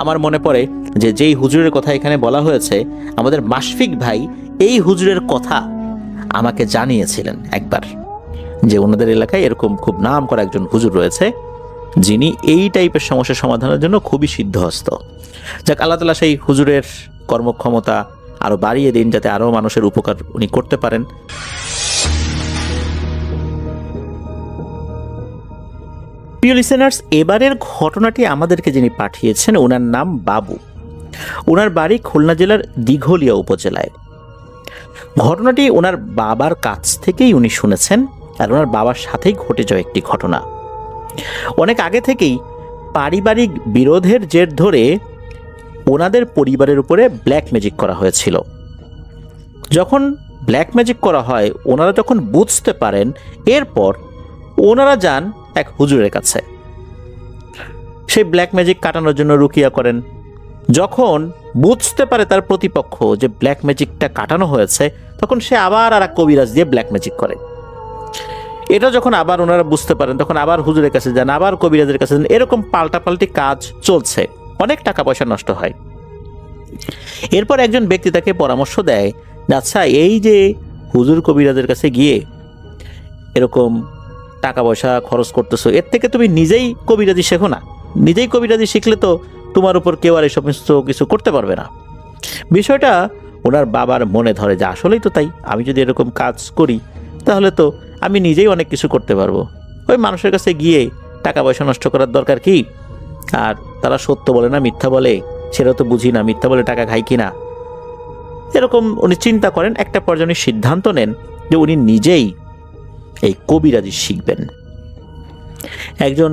আমার মনে পড়ে যে যেই হুজুরের কথা এখানে বলা হয়েছে, আমাদের মাশফিক ভাই এই হুজুরের কথা আমাকে জানিয়েছিলেন একবার, যে ওনাদের এলাকায় এরকম খুব নাম করা একজন হুজুর রয়েছে যিনি এই টাইপের সমস্যার সমাধানের জন্য খুবই সিদ্ধহস্ত। যাক, আল্লাহ তাআলা সেই হুজুরের কর্মক্ষমতা আরও বাড়িয়ে দিন, যাতে আরও মানুষের উপকার উনি করতে পারেন। প্রিয় লিসেনার্স, এবারের ঘটনাটি আমাদেরকে যিনি পাঠিয়েছেন ওনার নাম বাবু। ওনার বাড়ি খুলনা জেলার দিঘলিয়া উপজেলায়। ঘটনাটি ওনার বাবার কাছ থেকেই উনি শুনেছেন, আর ওনার বাবার সাথেই ঘটে যাওয়া একটি ঘটনা। অনেক আগে থেকেই পারিবারিক বিরোধের জের ধরে ওনাদের পরিবারের উপরে ব্ল্যাক ম্যাজিক করা হয়েছিল। যখন ব্ল্যাক ম্যাজিক করা হয় ওনারা যখন বুঝতে পারেন, এরপর ওনারা যান এক হুজুরের কাছে, সেই ব্ল্যাক ম্যাজিক কাটানোর জন্য রুকিয়া করেন। যখন বুঝতে পারে তার প্রতিপক্ষ যে ব্ল্যাক ম্যাজিকটা কাটানো হয়েছে, তখন সে আবার আর এক কবিরাজ দিয়ে ব্ল্যাক ম্যাজিক করে। এটা যখন আবার ওনারা বুঝতে পারেন, তখন আবার হুজুরের কাছে যান, আবার কবিরাজের কাছে যান, এরকম পাল্টাপাল্টি কাজ চলছে। অনেক টাকা পয়সা নষ্ট হয়। এরপর একজন ব্যক্তি তাকে পরামর্শ দেয় যে আচ্ছা, এই যে হুজুর কবিরাজের কাছে গিয়ে এরকম টাকা পয়সা খরচ করতেছো, এর থেকে তুমি নিজেই কবিরাজি শেখো না। নিজেই কবিরাজি শিখলে তো তোমার উপর কেউ আর এই সমস্ত কিছু করতে পারবে না। বিষয়টা ওনার বাবার মনে ধরে যে আসলেই তো তাই, আমি যদি এরকম কাজ করি তাহলে তো আমি নিজেই অনেক কিছু করতে পারবো। ওই মানুষের কাছে গিয়ে টাকা পয়সা নষ্ট করার দরকার কি? আর তারা সত্য বলে না মিথ্যা বলে সেটা তো বুঝি না, মিথ্যা বলে টাকা খাই কিনা, এরকম উনি চিন্তা করেন। একটা পর্যায়ে উনি সিদ্ধান্ত নেন যে উনি নিজেই এই কবিরাজি শিখবেন। একজন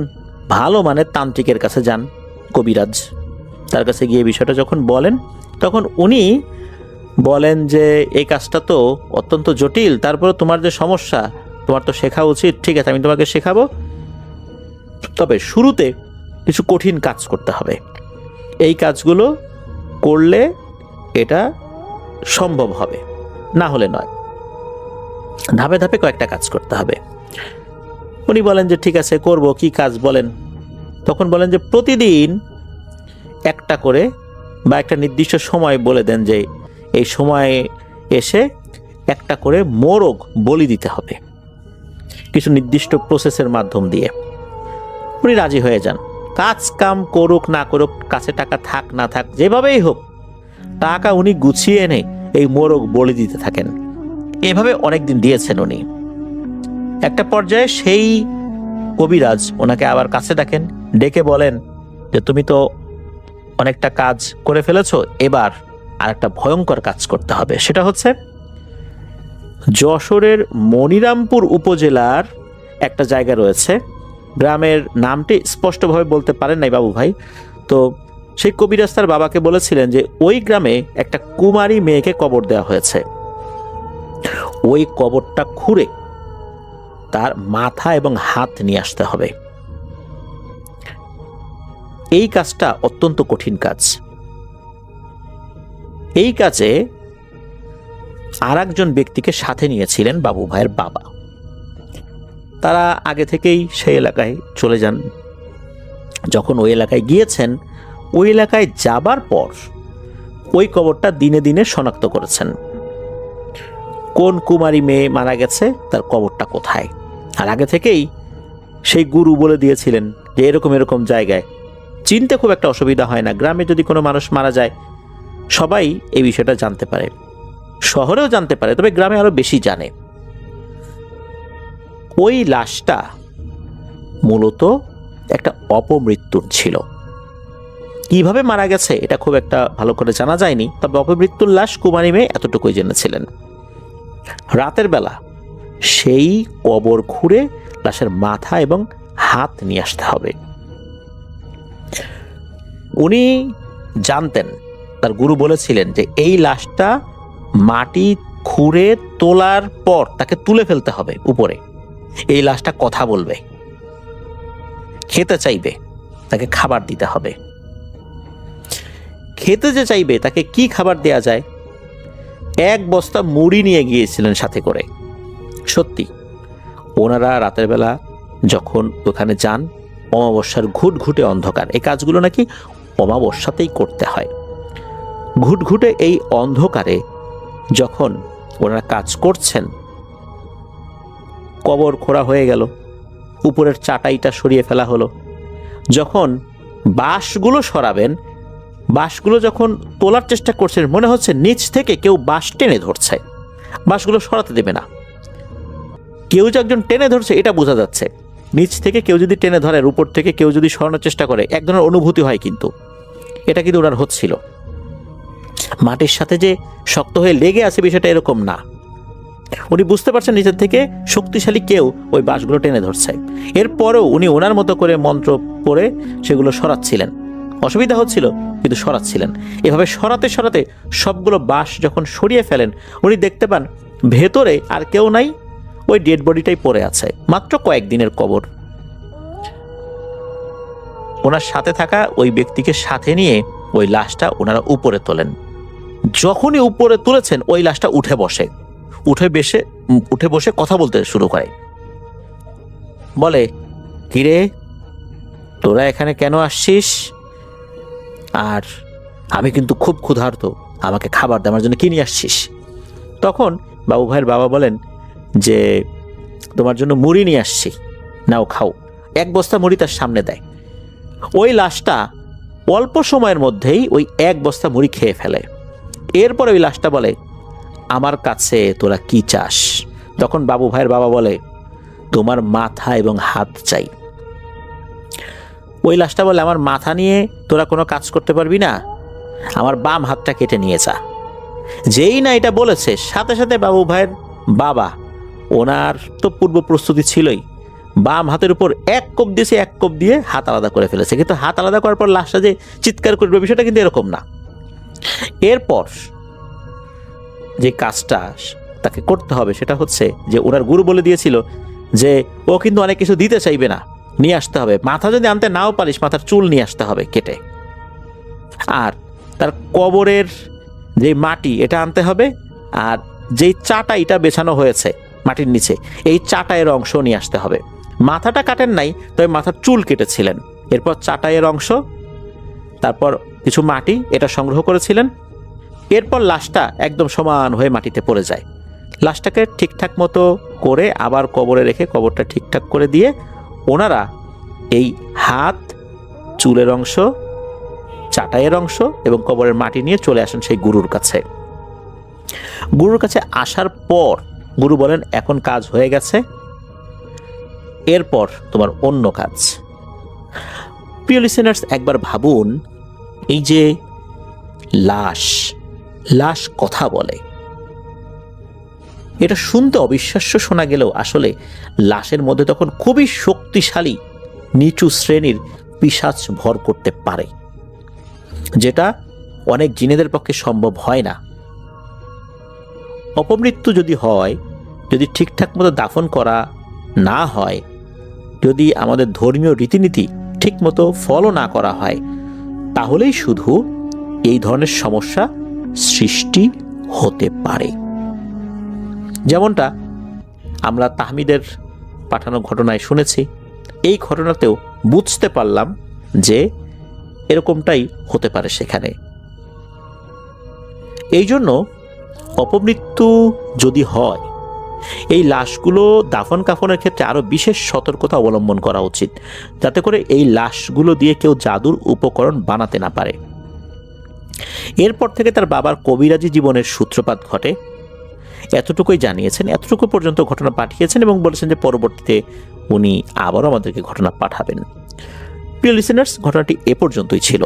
ভালো মানের তান্ত্রিকের কাছে যান কবিরাজ। তার কাছে গিয়ে বিষয়টা যখন বলেন, তখন উনি বলেন যে এই কাজটা তো অত্যন্ত জটিল, তারপরে তোমার যে সমস্যা, তোমার তো শেখা উচিত। ঠিক আছে, আমি তোমাকে শেখাবো, তবে শুরুতে কিছু কঠিন কাজ করতে হবে। এই কাজগুলো করলে এটা সম্ভব হবে, না হলে নয়। ধাপে ধাপে কয়েকটা কাজ করতে হবে। উনি বলেন যে ঠিক আছে, করব। কি কাজ বলেন? তখন বলেন যে প্রতিদিন একটা করে বা একটা নির্দিষ্ট সময় বলে দেন যে এই সময়ে এসে একটা করে মোরগ বলি দিতে হবে, কিছু নির্দিষ্ট প্রসেসের মাধ্যম দিয়ে। উনি রাজি হয়ে যান। কাজ কাম করুক না করুক, কাছে টাকা থাক না থাক, যেভাবেই হোক টাকা উনি গুছিয়ে এনে এই মোরগ বলি দিতে থাকেন। এভাবে অনেকদিন দিয়েছেন উনি। একটা পর্যায়ে সেই কবিরাজ ওনাকে আবার কাছে ডাকেন, ডেকে বলেন যে তুমি তো অনেকটা কাজ করে ফেলেছো, এবার আর একটা ভয়ঙ্কর কাজ করতে হবে। সেটা হচ্ছে যশোরের মনিরামপুর উপজেলার একটা জায়গা রয়েছে, গ্রামের নামটি স্পষ্টভাবে বলতে পারেন নাই বাবু ভাই। তো সেই কবিরাজ তার বাবাকে বলেছিলেন যে ওই গ্রামে একটা কুমারী মেয়েকে কবর দেওয়া হয়েছে, ওই কবরটা খুঁড়ে তার মাথা এবং হাত নিয়ে আসতে হবে। এই কাজটা অত্যন্ত কঠিন কাজ। এই কাজে আর একজন ব্যক্তিকে সাথে নিয়েছিলেন বাবু ভাইয়ের বাবা। তারা আগে থেকেই সেই এলাকায় চলে যান। যখন ওই এলাকায় গিয়েছেন, ওই এলাকায় যাবার পর ওই কবরটা দিনে দিনে শনাক্ত করেছেন, কোন কুমারী মেয়ে মারা গেছে, তার কবরটা কোথায়। আর আগে থেকেই সেই গুরু বলে দিয়েছিলেন যে এরকম এরকম জায়গায়। চিনতে খুব একটা অসুবিধা হয় না, গ্রামে যদি কোনো মানুষ মারা যায় সবাই এই বিষয়টা জানতে পারে, শহরেও জানতে পারে, তবে গ্রামে আরো বেশি জানে। ওই লাশটা মূলত একটা অপমৃত্যুর ছিল। কিভাবে মারা গেছে এটা খুব একটা ভালো করে জানা যায়নি, তবে অপমৃত্যুর লাশ কুমারী মেয়ে এতটুকুই জেনেছিলেন। রাতের বেলা সেই কবর খুঁড়ে লাশের মাথা এবং হাত নিয়ে আসতে হবে। উনি জানতেন, তার গুরু বলেছিলেন যে এই লাশটা মাটি খুঁড়ে তোলার পর তাকে তুলে ফেলতে হবে উপরে। এই লাশটা কথা বলবে, খেতে চাইবে, তাকে খাবার দিতে হবে। খেতে যে চাইবে তাকে কি খাবার দেয়া যায়? এক বস্তা মুড়ি নিয়ে গিয়েছিলেন সাথে করে। সত্যি ওনারা রাতের বেলা যখন ওখানে যান, অমাবস্যার ঘুটঘুটে অন্ধকার, এই কাজগুলো নাকি অমাবস্যাতেই করতে হয়। ঘুটঘুটে এই অন্ধকারে যখন ওনারা কাজ করছেন, কবর খোঁড়া হয়ে গেল, উপরের চাটাইটা সরিয়ে ফেলা হলো। যখন বাঁশগুলো সরাবেন, বাঁশগুলো যখন তোলার চেষ্টা করছেন, মনে হচ্ছে নিচ থেকে কেউ বাঁশ টেনে ধরছে, বাঁশগুলো সরাতে দেবে না। কেউ যে একজন টেনে ধরছে এটা বোঝা যাচ্ছে। নিচ থেকে কেউ যদি টেনে ধরে, উপর থেকে কেউ যদি সরানোর চেষ্টা করে, এক ধরনের অনুভূতি হয়, কিন্তু এটা কিন্তু ওনার হচ্ছিল। মাটির সাথে যে শক্ত হয়ে লেগে আছে বিষয়টা এরকম না। উনি বুঝতে পারছেন নিচের থেকে শক্তিশালী কেউ ওই বাঁশগুলো টেনে ধরছে। এরপরেও উনি ওনার মতো করে মন্ত্র পড়ে সেগুলো সরাচ্ছিলেন। অসুবিধা হচ্ছিল কিন্তু সরাচ্ছিলেন। এভাবে সরাতে সরাতে সবগুলো বাঁশ যখন সরিয়ে ফেলেন, উনি দেখতে পান ভেতরে আর কেউ নাই, ওই ডেড বডিটাই পড়ে আছে, মাত্র কয়েকদিনের কবর। ওনার সাথে থাকা ওই ব্যক্তিকে সাথে নিয়ে ওই লাশটা ওনারা উপরে তোলেন। যখনই উপরে তুলেছেন, ওই লাশটা উঠে বসে কথা বলতে শুরু করে। বলে, কিরে তোরা এখানে কেন আসছিস? আর আমি কিন্তু খুব ক্ষুধার্ত, আমাকে খাবার দেওয়ার জন্য কি নিয়ে আসছিস? তখন বাবু ভাইয়ের বাবা বলেন যে তোমার জন্য মুড়ি নিয়ে আসছি, নাও খাও। এক বস্তা মুড়ি তার সামনে দেয়। ওই লাশটা অল্প সময়ের মধ্যেই ওই এক বস্তা মুড়ি খেয়ে ফেলে। এরপর ওই লাশটা বলে, আমার কাছে তোরা কি চাস? তখন বাবু ভাইয়ের বাবা বলে, তোমার মাথা এবং হাত চাই। ওই লাশটা বলে, আমার মাথা নিয়ে তোরা কোনো কাজ করতে পারবি না, আমার বাম হাতটা কেটে নিয়ে যা। যেই না এটা বলেছে, সাথে সাথে বাবু ভাইয়ের বাবা, ওনার তো পূর্ব প্রস্তুতি ছিলই, বাম হাতের উপর এক কোপ দিয়েছে, এক কোপ দিয়ে হাত আলাদা করে ফেলেছে। কিন্তু হাত আলাদা করার পর লাশটা যে চিৎকার করবে, বিষয়টা কিন্তু এরকম না। এরপর যে কাজটা তাকে করতে হবে সেটা হচ্ছে যে ওনার গুরু বলে দিয়েছিল যে ও কিন্তু অনেক কিছু দিতে চাইবে না, নিয়ে আসতে হবে। মাথা যদি আনতে নাও পারিস, মাথার চুল নিয়ে আসতে হবে কেটে। আর তার কবরের যে মাটি এটা আনতে হবে, আর যেই চাটাইটা বেছানো হয়েছে মাটির নিচে, এই চাটাইয়ের অংশ নিয়ে আসতে হবে। মাথাটা কাটেন নাই, তবে মাথার চুল কেটেছিলেন। এরপর চাটাইয়ের অংশ, তারপর কিছু মাটি এটা সংগ্রহ করেছিলেন। এরপর লাশটা একদম সমান হয়ে মাটিতে পড়ে যায়। লাশটাকে ঠিকঠাক মতো করে আবার কবরে রেখে কবরটা ঠিকঠাক করে দিয়ে ওনারা এই হাত, চুলের অংশ, চাটাইয়ের অংশ এবং কবরের মাটি নিয়ে চলে আসেন সেই গুরুর কাছে। গুরুর কাছে আসার পর গুরু বলেন, এখন কাজ হয়ে গেছে, এরপর তোমার অন্য কাজ। প্রিয় লিসেনার্স, একবার ভাবুন, এই যে লাশ কথা বলে, এটা শুনতে অবিশ্বাস্য শোনা গেলেও আসলে লাশের মধ্যে তখন খুবই শক্তিশালী নিচু শ্রেণীর পিশাচ ভর করতে পারে, যেটা অনেক জিনেদের পক্ষে সম্ভব হয় না। অপমৃত্যু যদি হয়, যদি ঠিকঠাক মতো দাফন করা না হয়, যদি আমাদের ধর্মীয় রীতিনীতি ঠিক মতো ফলো না করা হয়, তাহলেই শুধু এই ধরনের সমস্যা সৃষ্টি হতে পারে। যেমনটা আমরা তাহমিদের পাঠানো ঘটনায় শুনেছি, এই ঘটনাতেও বুঝতে পারলাম যে এরকমটাই হতে পারে সেখানে। এই জন্য অপমৃত্যু যদি হয়, এই লাশগুলো দাফন কাফনের ক্ষেত্রে আরো বিশেষ সতর্কতা অবলম্বন করা উচিত, যাতে করে এই লাশগুলো দিয়ে কেউ জাদুর উপকরণ বানাতে না পারে। এরপর থেকে তার বাবার কবিরাজি জীবনের সূত্রপাত ঘটে, এতটুকুই জানিয়েছেন, এতটুকু পর্যন্ত ঘটনা পাঠিয়েছেন এবং বলেছেন যে পরবর্তীতে উনি আবারও আমাদেরকে ঘটনা পাঠাবেন। প্রিয় লিসেনার্স, ঘটনাটি এ পর্যন্তই ছিল।